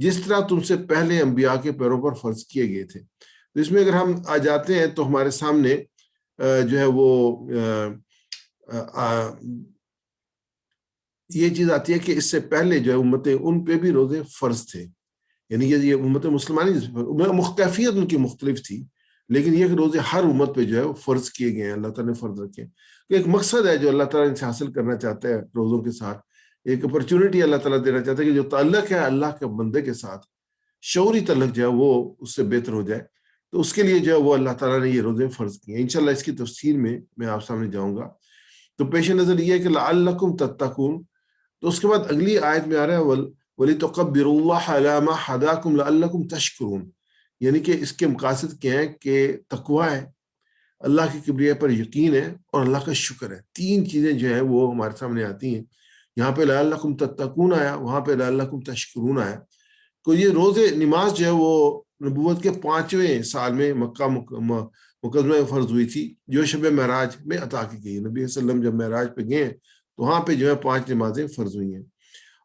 جس طرح تم سے پہلے انبیاء کے پیروں پر فرض کیے گئے تھے. تو اس میں اگر ہم آ جاتے ہیں تو ہمارے سامنے جو ہے وہ یہ چیز آتی ہے کہ اس سے پہلے جو ہے امتیں ان پہ بھی روزے فرض تھے. یعنی یہ امت مسلمانی کیفیت ان کی مختلف تھی، لیکن یہ کہ روزے ہر امت پہ جو ہے وہ فرض کیے گئے ہیں، اللہ تعالیٰ نے فرض رکھے. تو ایک مقصد ہے جو اللہ تعالیٰ ان سے حاصل کرنا چاہتا ہے روزوں کے ساتھ، ایک اپرچونٹی اللہ تعالیٰ دینا چاہتا ہے کہ جو تعلق ہے اللہ کے بندے کے ساتھ، شعوری تعلق جو ہے وہ اس سے بہتر ہو جائے. تو اس کے لیے جو ہے وہ اللہ تعالیٰ نے یہ روزے فرض کیے ہیں. انشاءاللہ اس کی تفسیر میں آپ سامنے جاؤں گا. تو پیش نظر یہ ہے کہ لعلکم تتقون. تو اس کے بعد اگلی آیت میں آ رہا ہے وَلِتُكَبِّرُوا اللَّهَ عَلَىٰ مَا هَدَاكُمْ لَعَلَّكُمْ تَشْكُرُونَ. یعنی کہ اس کے مقاصد کیا ہیں کہ تقویٰ ہے، اللہ کی کبریائی پر یقین ہے، اور اللہ کا شکر ہے. تین چیزیں جو ہیں وہ ہمارے سامنے آتی ہیں. یہاں پہ لعلکم تتقون آیا، وہاں پہ لعلکم تشکرون آیا. تو یہ روزے نماز جو ہے وہ نبوت کے 5ویں سال میں مکہ مکرمہ میں فرض ہوئی تھی، جو شب معراج میں عطا کی گئی. نبی صلی اللہ علیہ وسلم جب معراج پہ گئے تو وہاں پہ جو ہے 5 نمازیں فرض ہوئی ہیں.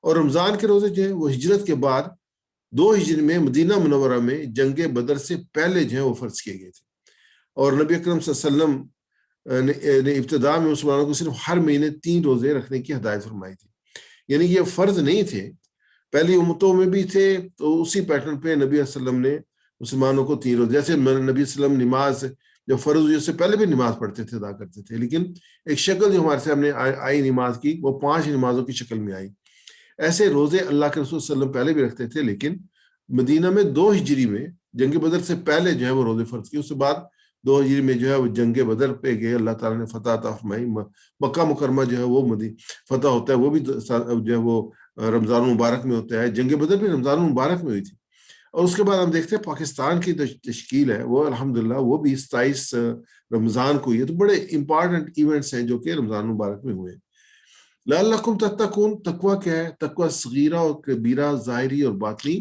اور رمضان کے روزے جو ہیں وہ ہجرت کے بعد 2 ہجری میں مدینہ منورہ میں جنگ بدر سے پہلے جو ہے وہ فرض کیے گئے تھے. اور نبی اکرم صلی اللہ علیہ وسلم نے ابتدا میں مسلمانوں کو صرف ہر مہینے 3 روزے رکھنے کی ہدایت فرمائی تھی. یعنی یہ فرض نہیں تھے، پہلی امتوں میں بھی تھے. تو اسی پیٹرن پہ نبی صلی اللہ علیہ وسلم نے مسلمانوں کو 3 روزے، جیسے نبی صلی اللہ علیہ وسلم نماز جب فرض ہوئی اس سے پہلے بھی نماز پڑھتے تھے، ادا کرتے تھے، لیکن ایک شکل جو ہمارے سامنے آئی نماز کی وہ 5 نمازوں کی شکل میں آئی. ایسے روزے اللہ کے رسول صلی اللہ علیہ وسلم پہلے بھی رکھتے تھے، لیکن مدینہ میں 2 ہجری میں جنگ بدر سے پہلے جو ہے وہ روزے فرض کیے. اس کے بعد 2 ہجری میں جو ہے وہ جنگ بدر پہ گئے، اللہ تعالیٰ نے فتح عطا فرمائی. مکہ مکرمہ جو ہے وہ فتح ہوتا ہے، وہ بھی جو ہے وہ رمضان المبارک میں ہوتا ہے. جنگ بدر بھی رمضان المبارک میں ہوئی تھی. اور اس کے بعد ہم دیکھتے ہیں پاکستان کی تشکیل ہے وہ الحمدللہ وہ بھی 27 رمضان کو ہوئی ہے. تو بڑے امپارٹنٹ ایونٹس ہیں جو کہ رمضان المبارک میں ہوئے ہیں. لعلکم تتقون، تقویٰ کیا ہے؟ تقویٰ صغیرہ اور کبیرہ، ظاہری اور باطنی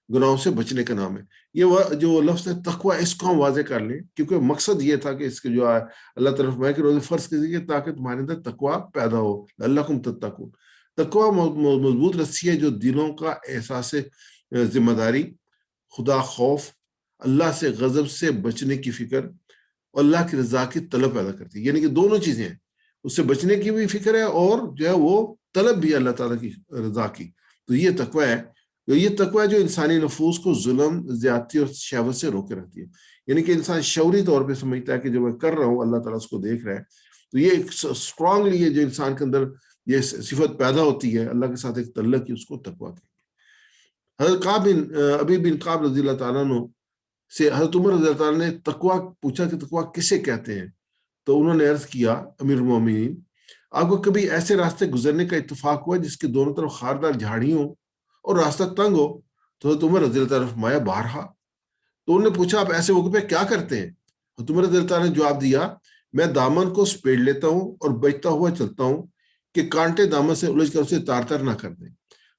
گناہوں سے بچنے کا نام ہے. یہ جو لفظ ہے تقویٰ، اس کو ہم واضح کر لیں، کیونکہ مقصد یہ تھا کہ اس کے جو اللہ تعالیٰ فرمائے کہ روزے فرض کیجیے تاکہ تمہارے اندر تقویٰ پیدا ہو. لعلکم تتقون، تقویٰ مضبوط رسی ہے جو دلوں کا احساس ذمہ داری، خدا خوف، اللہ سے غضب سے بچنے کی فکر اور اللہ کی رضا کی طلب پیدا کرتی ہے. یعنی کہ دونوں چیزیں ہیں، اس سے بچنے کی بھی فکر ہے اور جو ہے وہ طلب بھی اللہ تعالیٰ کی رضا کی. تو یہ تقویٰ ہے. یہ تقویٰ جو انسانی نفوس کو ظلم، زیادتی اور شہوت سے روکے رکھتی ہے. یعنی کہ انسان شعوری طور پہ سمجھتا ہے کہ جو میں کر رہا ہوں اللہ تعالیٰ اس کو دیکھ رہا ہے. تو یہ اسٹرانگلی یہ جو انسان کے اندر یہ صفت پیدا ہوتی ہے اللہ کے ساتھ ایک تعلق کی، اس کو تقویٰ کہیں گے. حضرت ابی بن کعب رضی اللہ تعالیٰ عنہ سے حضرت عمر رضی اللہ تعالیٰ نے تقویٰ پوچھا کہ تقویٰ کسے کہتے ہیں؟ تو انہوں نے عرض کیا، امیر المومنین، آپ کو کبھی ایسے راستے گزرنے کا اتفاق ہوا جس کے دونوں طرف خاردار جھاڑی ہوں اور راستہ تنگ ہو؟ تو حضرت عمر رضی اللہ تعالیٰ نے فرمایا بارہا. تو انہوں نے پوچھا آپ ایسے موقع پہ کیا کرتے ہیں؟ حضرت عمر رضی اللہ تعالیٰ نے جواب دیا، میں دامن کو سپیڑ لیتا ہوں اور بچتا ہوا چلتا ہوں کہ کانٹے دامن سے الجھ کر اسے تار تار نہ کر دیں.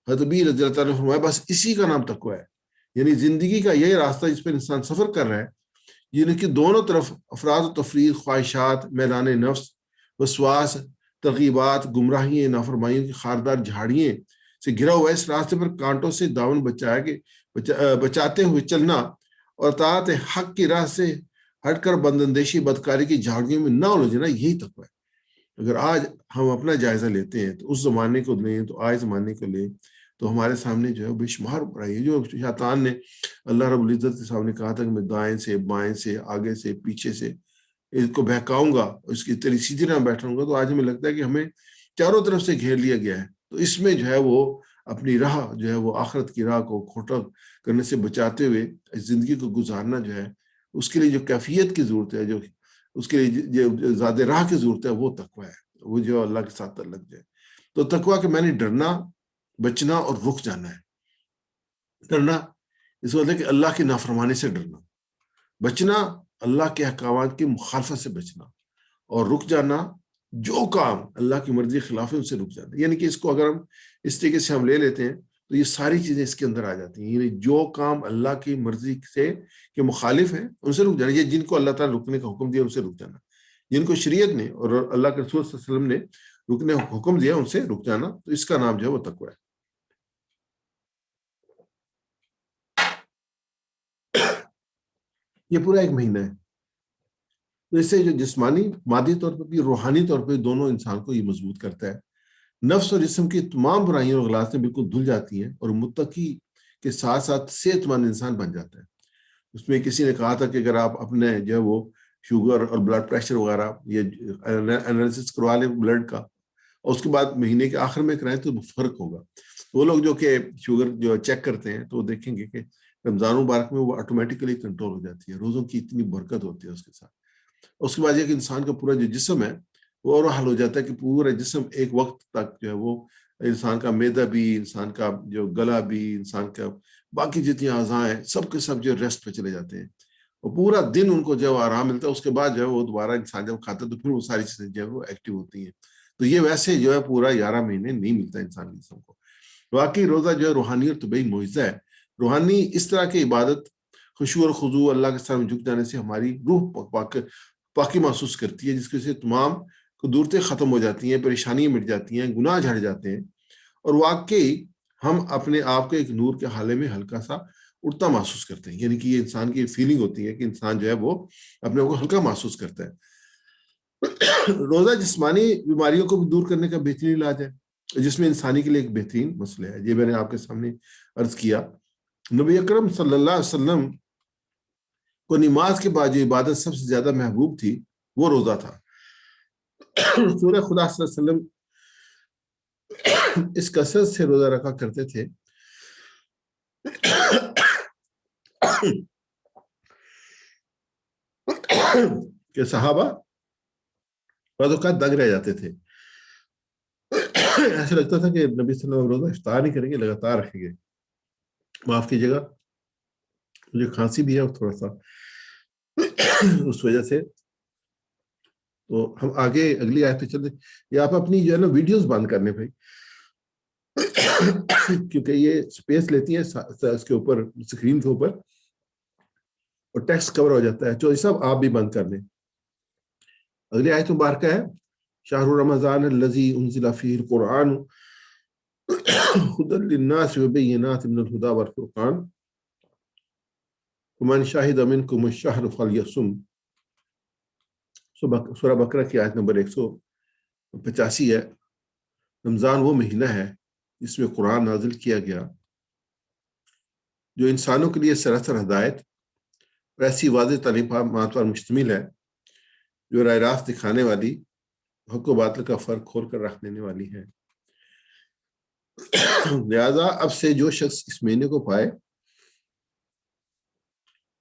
حضرت ابی رضی اللہ تعالیٰ نے فرمایا بس اسی کا نام تقویٰ ہے. یعنی زندگی کا یہی راستہ جس پر انسان سفر کر رہا ہے، یعنی کہ دونوں طرف افراد و تفریح، خواہشات، میدان نفس، وسواس، ترغیبات، گمراہی، نافرمائیوں کی خاردار جھاڑیوں سے گھرا ہوا اس راستے پر کانٹوں سے دامن بچاتے ہوئے چلنا اور اطاعت حق کی راہ سے ہٹ کر بندندیشی، بدکاری کی جھاڑیوں میں نہ الجھنا، یہی تقویٰ ہے. اگر آج ہم اپنا جائزہ لیتے ہیں تو اس زمانے کو لیں تو آج زمانے کو لیں تو ہمارے سامنے جو ہے بے شمار برائی ہے. جو شیطان نے اللہ رب العزت کے سامنے کہا تھا کہ میں دائیں سے، بائیں سے، آگے سے، پیچھے سے اس کو بہکاؤں گا، اس کی تیری سیدھی راہ بیٹھاؤں گا، تو آج ہمیں لگتا ہے کہ ہمیں چاروں طرف سے گھیر لیا گیا ہے. تو اس میں جو ہے وہ اپنی راہ جو ہے وہ آخرت کی راہ کو کھوٹا کرنے سے بچاتے ہوئے زندگی کو گزارنا جو ہے، اس کے لیے جو کیفیت کی ضرورت ہے، جو اس کے لیے جو زیادہ راہ کی ضرورت ہے، وہ تقویٰ ہے، وہ جو اللہ کے ساتھ تعلق جائے. تو تقویٰ کہ میں نے ڈرنا، بچنا اور رک جانا ہے. ڈرنا اس وجہ کہ اللہ کی نافرمانی سے ڈرنا، بچنا اللہ کے احکامات کی مخالفت سے بچنا، اور رک جانا جو کام اللہ کی مرضی کے خلاف ہے ان سے رک جانا. یعنی کہ اس کو اگر ہم اس طریقے سے ہم لے لیتے ہیں تو یہ ساری چیزیں اس کے اندر آ جاتی ہیں. یعنی جو کام اللہ کی مرضی سے کے مخالف ہیں ان سے رک جانا. یہ جن کو اللہ تعالیٰ رکنے کا حکم دیا ان سے رک جانا، جن کو شریعت نے اور اللہ کے رسول صلی اللہ علیہ وسلم نے رکنے کا حکم دیا ان سے رک جانا. تو اس کا نام جو ہے وہ تقویٰ ہے. یہ پورا ایک مہینہ ہے. تو اس سے جو جسمانی مادی طور پر بھی روحانی طور پہ دونوں انسان کو یہ مضبوط کرتا ہے. نفس اور جسم کی تمام برائیوں اور غلاظتیں بالکل دھل جاتی ہیں اور متقی کے ساتھ ساتھ صحت مند انسان بن جاتا ہے. اس میں کسی نے کہا تھا کہ اگر آپ اپنے جو ہے وہ شوگر اور بلڈ پریشر وغیرہ یہ انالیسس کروا لیں بلڈ کا اور اس کے بعد مہینے کے آخر میں کرائیں تو فرق ہوگا. وہ لوگ جو کہ شوگر جو چیک کرتے ہیں تو وہ دیکھیں گے کہ رمضان مبارک میں وہ آٹومیٹیکلی کنٹرول ہو جاتی ہے. روزوں کی اتنی برکت ہوتی ہے اس کے ساتھ. اس کے بعد یہ کہ انسان کا پورا جو جسم ہے وہ اور حل ہو جاتا ہے کہ پورا جسم ایک وقت تک جو ہے وہ انسان کا معدہ بھی، انسان کا جو گلا بھی، انسان کا باقی جتنی اعضاء ہیں سب کے سب جو ریسٹ پہ چلے جاتے ہیں اور پورا دن ان کو جو آرام ملتا ہے. اس کے بعد جو ہے وہ دوبارہ انسان جب کھاتا ہے تو پھر وہ ساری چیزیں جو ہے وہ ایکٹیو ہوتی ہیں. تو یہ ویسے جو ہے پورا 11 مہینے نہیں ملتا انسان جسم کو. واقعی روزہ جو ہے روحانی اور طبعی معجزہ ہے. روحانی اس طرح کی عبادت خشوع اور خضوع اللہ کے سامنے جھک جانے سے ہماری روح پاکی محسوس کرتی ہے، جس کی وجہ سے تمام قدورتیں ختم ہو جاتی ہیں، پریشانیاں مٹ جاتی ہیں، گناہ جھڑ جاتے ہیں اور واقعی ہم اپنے آپ کو ایک نور کے حالے میں ہلکا سا اٹھتا محسوس کرتے ہیں. یعنی کہ یہ انسان کی فیلنگ ہوتی ہے کہ انسان جو ہے وہ اپنے کو ہلکا محسوس کرتا ہے. روزہ جسمانی بیماریوں کو دور کرنے کا بہترین علاج ہے، جس میں انسانی کے لیے ایک بہترین مسئلہ ہے. یہ میں نے آپ کے سامنے عرض کیا. نبی اکرم صلی اللہ علیہ وسلم کو نماز کے بعد جو عبادت سب سے زیادہ محبوب تھی وہ روزہ تھا. رسول خدا صلی اللہ علیہ وسلم اس کثرت سے روزہ رکھا کرتے تھے کہ صحابہ بعض اوقات دنگ رہ جاتے تھے. ایسا لگتا تھا کہ نبی صلی اللہ علیہ وسلم روزہ افطار نہیں کریں گے، لگاتار رکھیں گے. معاف کیجیے گا، مجھے کھانسی بھی ہے اور تھوڑا سا اس وجہ سے. تو ہم آگے اگلی آیت پہ چلتے. یہ آپ اپنی جو ہے نا ویڈیوز بند کرنے بھائی، کیونکہ یہ سپیس لیتی ہے اس کے اوپر، اسکرین کے اوپر، اور ٹیکسٹ کور ہو جاتا ہے. تو یہ سب آپ بھی بند کر لیں. اگلی آیت مبارکہ ہے شہر رمضان الذی انزل فیہ القرآن ہدی للناس وبینات من الہدی والفرقان ومن شہد منکم الشہر فلیصم. سورہ بقرہ کی آیت نمبر 185 ہے. رمضان وہ مہینہ ہے جس میں قرآن نازل کیا گیا جو انسانوں کے لیے سراسر ہدایت اور ایسی واضح تعلیمات پر مشتمل ہے جو راہ راست دکھانے والی، حق و باطل کا فرق کھول کر رکھ دینے والی ہے. لہذا اب سے جو شخص اس مہینے کو پائے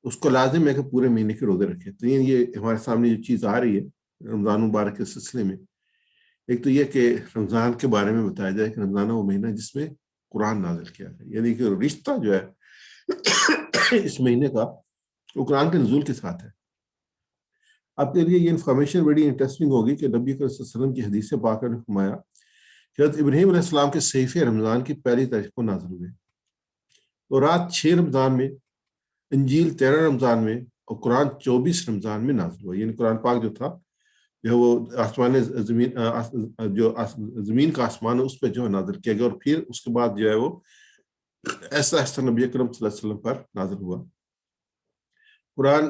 اس کو لازم ہے کہ پورے مہینے کے روزے رکھے. تو یہ ہمارے سامنے جو چیز آ رہی ہے رمضان مبارک کے سلسلے میں، ایک تو یہ کہ رمضان کے بارے میں بتایا جائے کہ رمضان وہ مہینہ جس میں قرآن نازل کیا ہے. یعنی کہ رشتہ جو ہے اس مہینے کا وہ قرآن کے نزول کے ساتھ ہے. آپ کے لیے یہ انفارمیشن بڑی انٹرسٹنگ ہوگی کہ نبی صلی اللہ علیہ وسلم کی حدیث پاک نے فرمایا کہ حضرت ابراہیم علیہ السلام کے صحیفے رمضان کی پہلی تاریخ کو نازل ہوئے، اور رات 6 رمضان میں، انجیل 13 رمضان میں اور قرآن 24 رمضان میں نازل ہوا. یعنی قرآن پاک جو تھا جو وہ آسمان زمین جو زمین کا آسمان ہے اس پہ جو ہے نازل کیا گیا، اور پھر اس کے بعد جو ہے وہ ایسا ایسا نبی اکرم صلی اللہ علیہ وسلم پر نازل ہوا. قرآن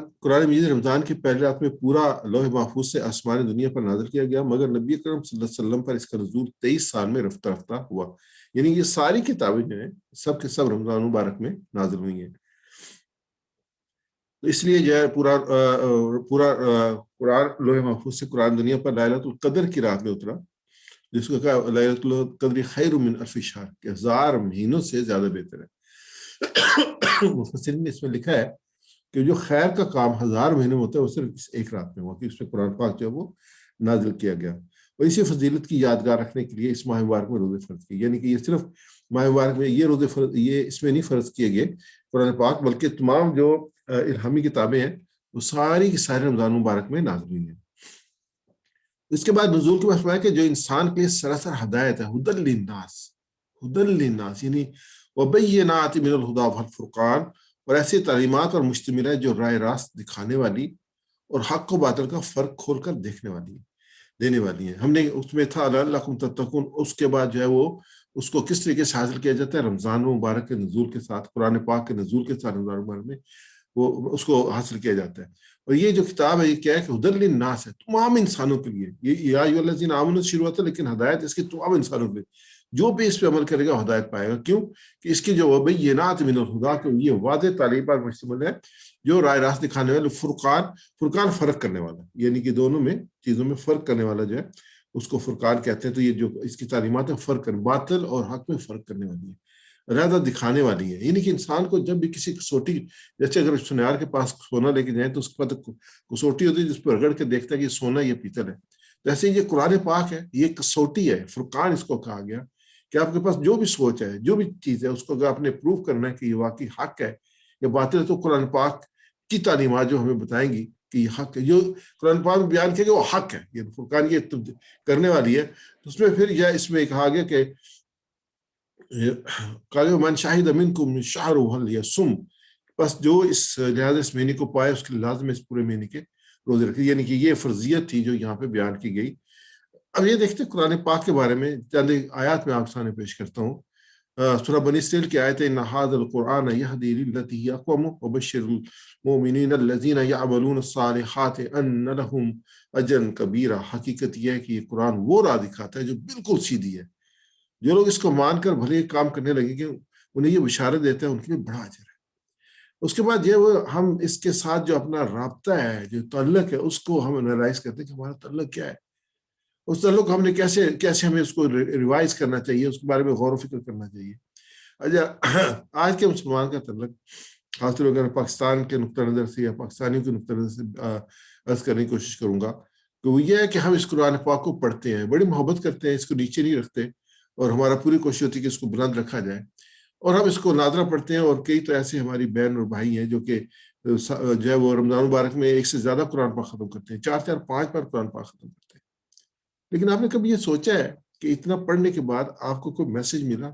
مجید رمضان کی پہلی رات میں پورا لوح محفوظ سے آسمان دنیا پر نازل کیا گیا، مگر نبی اکرم صلی اللہ علیہ وسلم پر اس کا نزول 23 سال میں رفتہ رفتہ ہوا. یعنی یہ ساری کتابیں جو ہیں سب کے سب رمضان مبارک میں نازل ہوئی ہیں. تو اس لیے جو ہے پورا قرآن لوح محفوظ سے قرآن دنیا پر ليلۃ القدر کی رات میں اترا، جس کو کہا ليلۃ القدر خیر من الف شہر، کہ 1000 مہینوں سے زیادہ بہتر ہے. مفسرین نے اس میں لکھا ہے کہ جو خیر کا کام 1000 مہینے میں ہوتا ہے وہ صرف اس ایک رات میں ہوا کہ اس میں قرآن پاک جو ہے وہ نازل کیا گیا. اور اسی فضیلت کی یادگار رکھنے کے لیے اس ماہ مبارک میں روزے فرض کیے. یعنی کہ یہ صرف ماہ مبارک میں یہ روزے فرض، یہ اس میں نہیں فرض کیے گئے قرآن پاک، بلکہ تمام جو الہامی کتابیں ہیں وہ ساری کی ساری رمضان مبارک میں نازل ہوئی ہیں. اس کے بعد نزول کے بعد فرمایا کہ جو انسان کے لیے سراسر ہدایت ہے، ہدی للناس یعنی وبینات من الہدی والفرقان، اور ایسی تعلیمات اور مشتمل ہے جو راہ راست دکھانے والی اور حق و باطل کا فرق کھول کر دینے والی ہیں. ہم نے اس میں تھا لعلکم تتقون، اس کے بعد جو ہے وہ اس کو کس طریقے سے حاصل کیا جاتا ہے؟ رمضان مبارک کے نزول کے ساتھ، قرآن پاک کے نزول کے ساتھ رمضان مبارک میں وہ اس کو حاصل کیا جاتا ہے. اور یہ جو کتاب ہے یہ کیا ہے کہ ہدی للناس ہے، تمام انسانوں کے لیے. یہ یا ایھا الذین آمنوا شروع ہوتا ہے، لیکن ہدایت اس کی تمام انسانوں کے لیے. جو بھی اس پہ عمل کرے گا ہدایت پائے گا. کیوں کہ اس کی جو بینات من الہدیٰ، کہ یہ واضح تعلیمات مشتمل ہے، جو رائے راست دکھانے والے. فرقان فرق کرنے والا، یعنی کہ دونوں میں چیزوں میں فرق کرنے والا جو ہے اس کو فرقان کہتے ہیں. تو یہ جو اس کی تعلیمات ہے فرق کرنے، باطل اور حق میں فرق کرنے والی ہے، رائے دکھانے والی ہے. یعنی کہ انسان کو جب بھی کسی کسوٹی، جیسے اگر سنیار کے پاس سونا لے کے جائیں تو اس کے پاس کسوٹی ہوتی ہے جس پہ رگڑ کے دیکھتا ہے کہ یہ سونا یہ پیتل ہے. جیسے یہ قرآن پاک ہے، یہ کسوٹی ہے، فرقان اس کو کہا گیا کہ آپ کے پاس جو بھی سوچ ہے، جو بھی چیز ہے، اس کو اگر آپ نے پروف کرنا ہے کہ یہ واقعی حق ہے یا باطل ہے، تو قرآن پاک کی تعلیمات جو ہمیں بتائیں گی کہ یہ حق ہے. جو قرآن پاک میں بیان کیا گیا وہ حق ہے، یہ فرقان یہ کرنے والی ہے. تو اس میں پھر یہ اس میں کہا گیا کہ من شاہد منکم الشہر فلیصم، بس جو اس لہٰذا اس مہینے کو پائے اس کے لازم اس پورے مہینے کے روزے رکھے. یعنی کہ یہ فرضیت تھی جو یہاں پہ بیان کی گئی. اب یہ دیکھتے ہیں قرآن پاک کے بارے میں چند آیات میں آپ سامنے پیش کرتا ہوں. سورہ بنی اسرائیل کی آیت ہے، ان ھذا القرآن یہدی للتی ہی اقوم وبشر المؤمنین الذین یعملون الصالحات ان لہم اجرا کبیرا. حقیقت یہ ہے کہ یہ قرآن وہ راہ دکھاتا ہے جو بالکل سیدھی ہے. جو لوگ اس کو مان کر بھلے کام کرنے لگے کہ انہیں یہ بشارت دیتے ہیں ان کے لیے بڑا اجر ہے. اس کے بعد یہ ہم اس کے ساتھ جو اپنا رابطہ ہے، جو تعلق ہے، اس کو ہم انالائز کرتے ہیں کہ ہمارا تعلق کیا ہے. اس تعلق ہم نے کیسے ہمیں اس کو ریوائز کرنا چاہیے، اس کے بارے میں غور و فکر کرنا چاہیے. اچھا، آج کے مسلمان کا تعلق خاص طور اگر پاکستان کے نقطہ نظر سے یا پاکستانیوں کے نقطہ نظر سے عرض کرنے کی کوشش کروں گا کہ وہ یہ ہے کہ ہم اس قرآن پاک کو پڑھتے ہیں، بڑی محبت کرتے ہیں، اس کو نیچے نہیں رکھتے، اور ہمارا پوری کوشش ہوتی ہے کہ اس کو بلند رکھا جائے. اور ہم اس کو نادرہ پڑھتے ہیں. اور کئی تو ایسے ہماری بہن اور بھائی ہیں جو کہ جو ہے وہ رمضان مبارک میں ایک سے زیادہ قرآن پاک ختم کرتے ہیں، 4 5 بار قرآن پاک ختم کرتے ہیں. لیکن آپ نے کبھی یہ سوچا ہے کہ اتنا پڑھنے کے بعد آپ کو کوئی میسج ملا،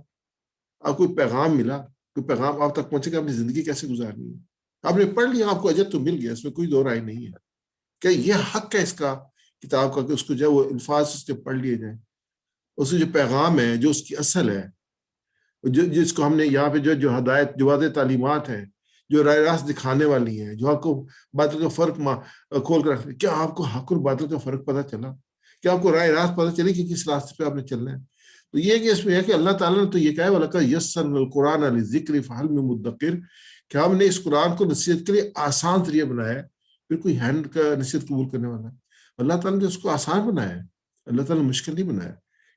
آپ کوئی پیغام ملا، کوئی پیغام آپ تک پہنچے کہ اپنی زندگی کیسے گزارنی ہے؟ آپ نے پڑھ لیا، آپ کو اجر تو مل گیا، اس میں کوئی دو رائے نہیں ہے. کہ یہ حق ہے اس کا کتاب کا کہ اس کو جو وہ الفاظ اس کے پڑھ لیے جائیں، اس کے جو پیغام ہے، جو اس کی اصل ہے، جس کو ہم نے یہاں پہ جو ہدایت، جو واضح تعلیمات ہیں، جو رائے راست دکھانے والی ہیں، جو آپ کو باطل کا فرق کھول کر رکھتے ہیں. کیا آپ کو حق اور باطل کا فرق پتہ چلا؟ کیا آپ کو رائے راست پتہ چلی کہ کس راستے پہ آپ نے چلنا ہے؟ تو یہ کہ اس میں ہے کہ اللہ تعالیٰ نے تو یہ کہا ہے وَلَقَدْ يَسَّرْنَا الْقُرْآنَ لِلذِّكْرِ فَهَلْ مِن مُدَّكِرٍ، کہ ہم نے اس قرآن کو نصیحت کے لیے آسان ذریعہ بنایا ہے. پھر کوئی ہینڈ کا نصیحت قبول کرنے والا ہے؟ اللہ تعالیٰ نے اس کو آسان بنایا ہے، اللہ تعالیٰ نے مشکل نہیں بنایا.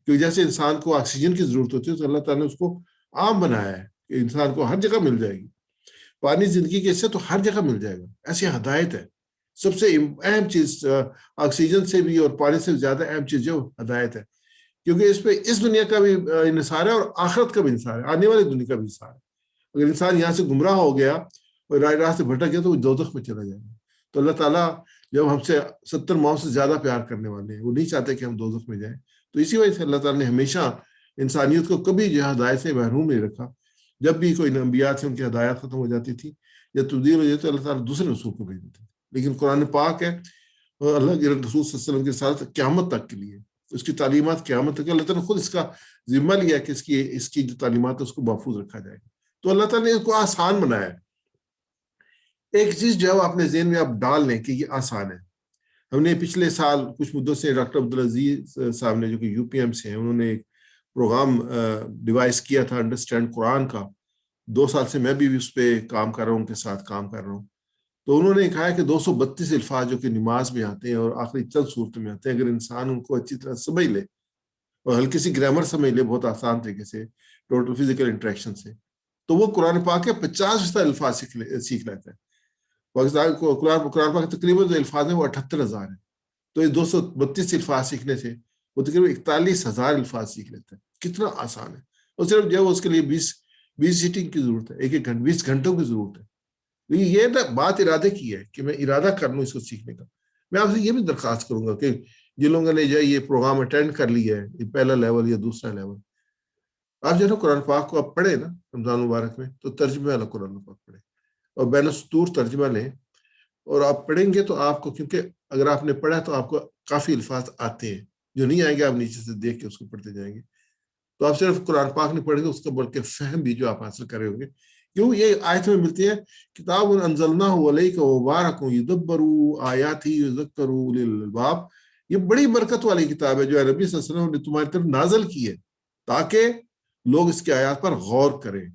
کیونکہ جیسے انسان کو آکسیجن کی ضرورت ہوتی ہے تو اللہ تعالیٰ نے اس کو عام بنایا ہے کہ انسان کو ہر جگہ مل جائے گی. پانی زندگی کے حصے تو ہر جگہ مل جائے گا، ایسی ہدایت ہے. سب سے اہم چیز آکسیجن سے بھی اور پانی سے زیادہ اہم چیز جو ہدایت ہے، کیونکہ اس پہ اس دنیا کا بھی انحصار ہے اور آخرت کا بھی انحصار ہے، آنے والی دنیا کا بھی انحصار ہے. اگر انسان یہاں سے گمراہ ہو گیا اور راہ سے بھٹک گیا تو وہ دوزخ میں چلا جائے گا. تو اللہ تعالیٰ جب ہم سے 70 ماؤں سے زیادہ پیار کرنے والے ہیں، وہ نہیں چاہتے کہ ہم دوزخ میں جائیں. تو اسی وجہ سے اللہ تعالیٰ نے ہمیشہ انسانیت کو کبھی جو ہدایت سے محروم نہیں رکھا. جب بھی کوئی انبیاء سے ان کی ہدایت ختم ہو جاتی تھی یا تبدیل ہو جاتی تو اللہ تعالیٰ دوسرے رسول کو بھیج دیتے تھے. لیکن قرآن پاک ہے اور اللہ کے رسول صلی اللہ علیہ وسلم کے ساتھ قیامت تک کے لیے، اس کی تعلیمات قیامت تک. اللہ تعالیٰ نے خود اس کا ذمہ لیا کہ اس کی جو تعلیمات ہے اس کو محفوظ رکھا جائے. تو اللہ تعالیٰ نے اس کو آسان بنایا ہے. ایک چیز جو ہے آپ نے ذہن میں آپ ڈال لیں کہ یہ آسان ہے. ہم نے پچھلے سال کچھ مدوں سے ڈاکٹر عبدالعزیز صاحب نے جو کہ یو پی ایم سے ہیں، انہوں نے ایک پروگرام ڈیوائس کیا تھا انڈرسٹینڈ قرآن کا. 2 سال سے میں بھی اس پہ کام کر رہا ہوں، ان کے ساتھ کام کر رہا ہوں. تو انہوں نے کہا کہ 232 الفاظ جو کہ نماز میں آتے ہیں اور آخری چند صورتوں میں آتے ہیں، اگر انسان ان کو اچھی طرح سمجھ لے اور ہلکی سی گرامر سمجھ لے بہت آسان طریقے سے ٹوٹل فزیکل انٹریکشن سے، تو وہ قرآن پاک کے 50% الفاظ سیکھ لیتا ہے. پاکستان کو قرآن پاک تقریباً جو الفاظ ہیں وہ 78,000 ہیں. تو یہ 232 الفاظ سیکھنے سے وہ تقریباً 41,000 الفاظ سیکھ لیتا ہے. کتنا آسان ہے. اور صرف جو اس کے لیے 20 سیٹنگ کی ضرورت ہے، 20 گھنٹوں کی ضرورت ہے. یہ بات ارادے کی ہے کہ میں ارادہ کر لوں اس کو سیکھنے کا. میں آپ سے یہ بھی درخواست کروں گا کہ جن لوگوں نے جو ہے یہ پروگرام اٹینڈ کر لیا ہے، یہ پہلا لیول یا دوسرا لیول، آپ جو ہے نا قرآن پاک کو آپ پڑھیں نا رمضان مبارک میں، تو ترجمے والا قرآن پاک پڑھیں اور بین السطور ترجمہ لیں اور آپ پڑھیں گے تو آپ کو، کیونکہ اگر آپ نے پڑھا تو آپ کو کافی الفاظ آتے ہیں، جو نہیں آئیں گے آپ نیچے سے دیکھ کے اس کو پڑھتے جائیں گے. تو آپ صرف قرآن پاک نہیں پڑھیں گے، اس کا بلکہ فہم بھی جو آپ حاصل کر رہے ہوں گے کیوں یہ آیت میں ملتی ہے کتاب انزلناہ علیک مبارک یدبروا آیاتہ یذکروا اولی الالباب، یہ بڑی برکت والی کتاب ہے جو نبی صلی اللہ علیہ وسلم نے تمہاری طرف نازل کی ہے تاکہ لوگ اس کی آیات پر غور کریں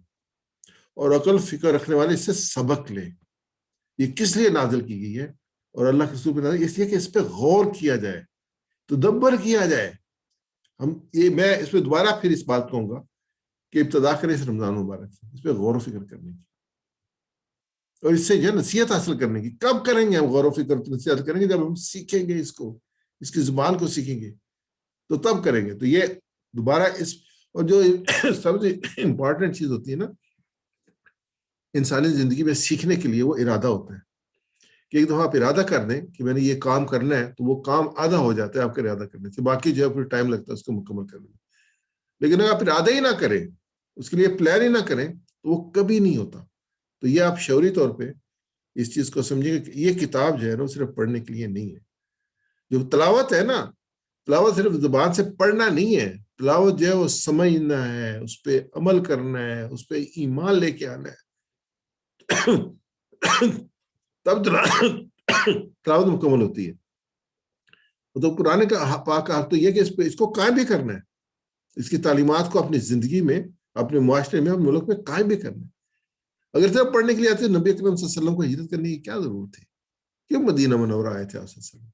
اور عقل فکر رکھنے والے اس سے سبق لیں۔ یہ کس لیے نازل کی گئی ہے اور اللہ کے رسول پہ نازل، اس لیے کہ اس پہ غور کیا جائے، تدبر کیا جائے۔ میں اس پہ دوبارہ پھر اس بات کہوں گا کہ ابتدا کریں اس رمضان مبارک سے اس پہ غور و فکر کرنے کی اور اس سے جو ہے نصیحت حاصل کرنے کی۔ کب کریں گے ہم غور و فکر نصیحت کریں گے؟ جب ہم سیکھیں گے اس کو، اس کی زبان کو سیکھیں گے تو تب کریں گے۔ تو یہ دوبارہ اس، اور جو سب سے امپورٹنٹ چیز ہوتی ہے نا انسانی زندگی میں سیکھنے کے لیے، وہ ارادہ ہوتا ہے کہ ایک دفعہ آپ ارادہ کر دیں کہ میں نے یہ کام کرنا ہے تو وہ کام آدھا ہو جاتا ہے آپ کے ارادہ کرنے سے، باقی جو ہے پھر ٹائم لگتا ہے اس کو مکمل کرنے میں۔ لیکن اگر آپ ارادہ ہی نہ کریں، اس کے لیے پلان ہی نہ کریں تو وہ کبھی نہیں ہوتا۔ تو یہ آپ شعوری طور پہ اس چیز کو سمجھیں کہ یہ کتاب جو ہے نا وہ صرف پڑھنے کے لیے نہیں ہے۔ جو تلاوت ہے نا، تلاوت صرف زبان سے پڑھنا نہیں ہے، تلاوت جو ہے وہ سمجھنا ہے، اس پہ عمل کرنا ہے، اس پہ ایمان لے کے آنا ہے تب تلاوت مکمل ہوتی ہے۔ تو قرآن کا پاک کا حق تو یہ کہ اس کو قائم بھی کرنا ہے، اس کی تعلیمات کو اپنی زندگی میں، اپنے معاشرے میں، اپنے ملک میں قائم بھی کرنا ہے۔ اگر صرف پڑھنے کے لیے آتے نبی اکرم صلی اللہ علیہ وسلم کو ہجرت کرنے کی کیا ضرورت تھی؟ کیوں مدینہ منورہ آئے تھے آپ صلی اللہ علیہ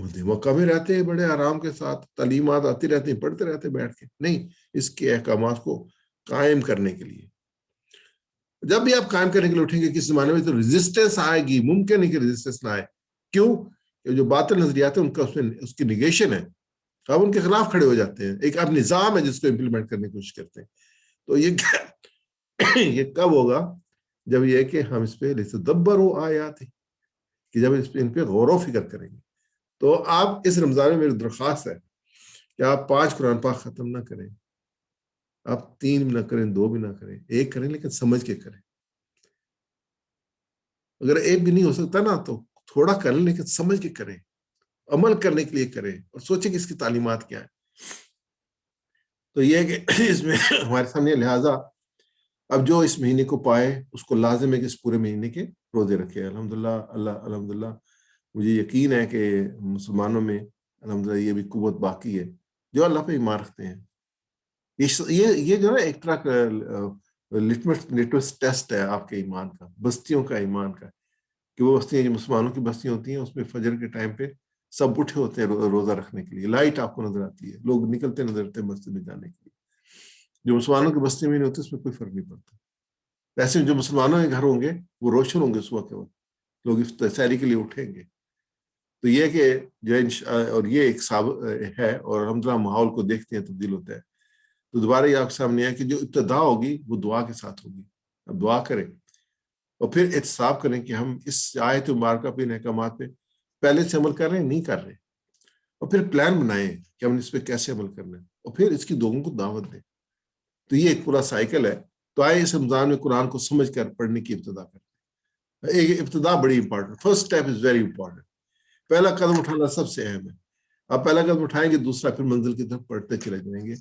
وسلم؟ مکہ میں رہتے ہیں بڑے آرام کے ساتھ، تعلیمات آتی رہتی ہیں، پڑھتے رہتے بیٹھ کے، نہیں، اس کے احکامات کو قائم کرنے کے لیے۔ جب بھی آپ قائم کرنے کے لیے اٹھیں گے کس زمانے میں تو ریزسٹنس آئے گی، ممکن ہے کہ ریزسٹنس نہ آئے۔ کیوں؟ کہ جو باطل نظریات ہیں ان کا اس کی نیگیشن ہے، آپ ان کے خلاف کھڑے ہو جاتے ہیں۔ ایک آپ نظام ہے جس کو امپلیمنٹ کرنے کی کوشش کرتے ہیں۔ تو یہ کب ہوگا؟ جب یہ کہ ہم اس پہ لتدبروا آیاتہ، کہ جب ان پہ غور و فکر کریں گے۔ تو آپ اس رمضان میں میری درخواست ہے کہ آپ 5 قرآن پاک ختم نہ کریں، آپ 3 بھی نہ کریں، 2 بھی نہ کریں، 1 کریں لیکن سمجھ کے کریں۔ اگر 1 بھی نہیں ہو سکتا نا تو تھوڑا کریں لیکن سمجھ کے کریں، عمل کرنے کے لیے کریں اور سوچیں کہ اس کی تعلیمات کیا ہے۔ تو یہ کہ اس میں ہمارے سامنے لہٰذا اب جو اس مہینے کو پائے اس کو لازم ہے کہ اس پورے مہینے کے روزے رکھے۔ الحمدللہ، الحمدللہ مجھے یقین ہے کہ مسلمانوں میں الحمدللہ یہ بھی قوت باقی ہے جو اللہ پہ ایمان رکھتے ہیں۔ یہ جو ہے ایک طرح کا لٹمس ٹیسٹ ہے آپ کے ایمان کا، بستیوں کا ایمان کا، کہ وہ بستیاں جو مسلمانوں کی بستیاں ہوتی ہیں اس میں فجر کے ٹائم پہ سب اٹھے ہوتے ہیں روزہ رکھنے کے لیے، لائٹ آپ کو نظر آتی ہے، لوگ نکلتے نظر آتے ہیں مسجد میں جانے کے لیے۔ جو مسلمانوں کی بستی میں نہیں ہوتی اس میں کوئی فرق نہیں پڑتا۔ ویسے جو مسلمانوں کے گھر ہوں گے وہ روشن ہوں گے صبح کے وقت، لوگ سحری کے لیے اٹھیں گے۔ تو یہ کہ جو اور یہ ایک ہے، اور الحمدللہ ماحول کو دیکھتے ہیں تبدیل ہوتا ہے۔ تو دوبارہ یہ آپ کے سامنے ہے کہ جو ابتدا ہوگی وہ دعا کے ساتھ ہوگی۔ اب دعا کریں اور پھر احتساب کریں کہ ہم اس آیت مبارکہ پہ، ان احکامات پہ پہلے سے عمل کر رہے ہیں نہیں کر رہے، اور پھر پلان بنائیں کہ ہم اس پہ کیسے عمل کرنا ہے، اور پھر اس کی لوگوں کو دعوت دیں۔ تو یہ ایک پورا سائیکل ہے۔ تو آئے اس رمضان میں قرآن کو سمجھ کر پڑھنے کی ابتدا کریں۔ ایک ابتدا بڑی important, first step is very important. پہلا قدم اٹھانا سب سے اہم ہے۔ آپ پہلا قدم اٹھائیں گے، دوسرا پھر منزل کی طرف پڑھتے چلے جائیں گے۔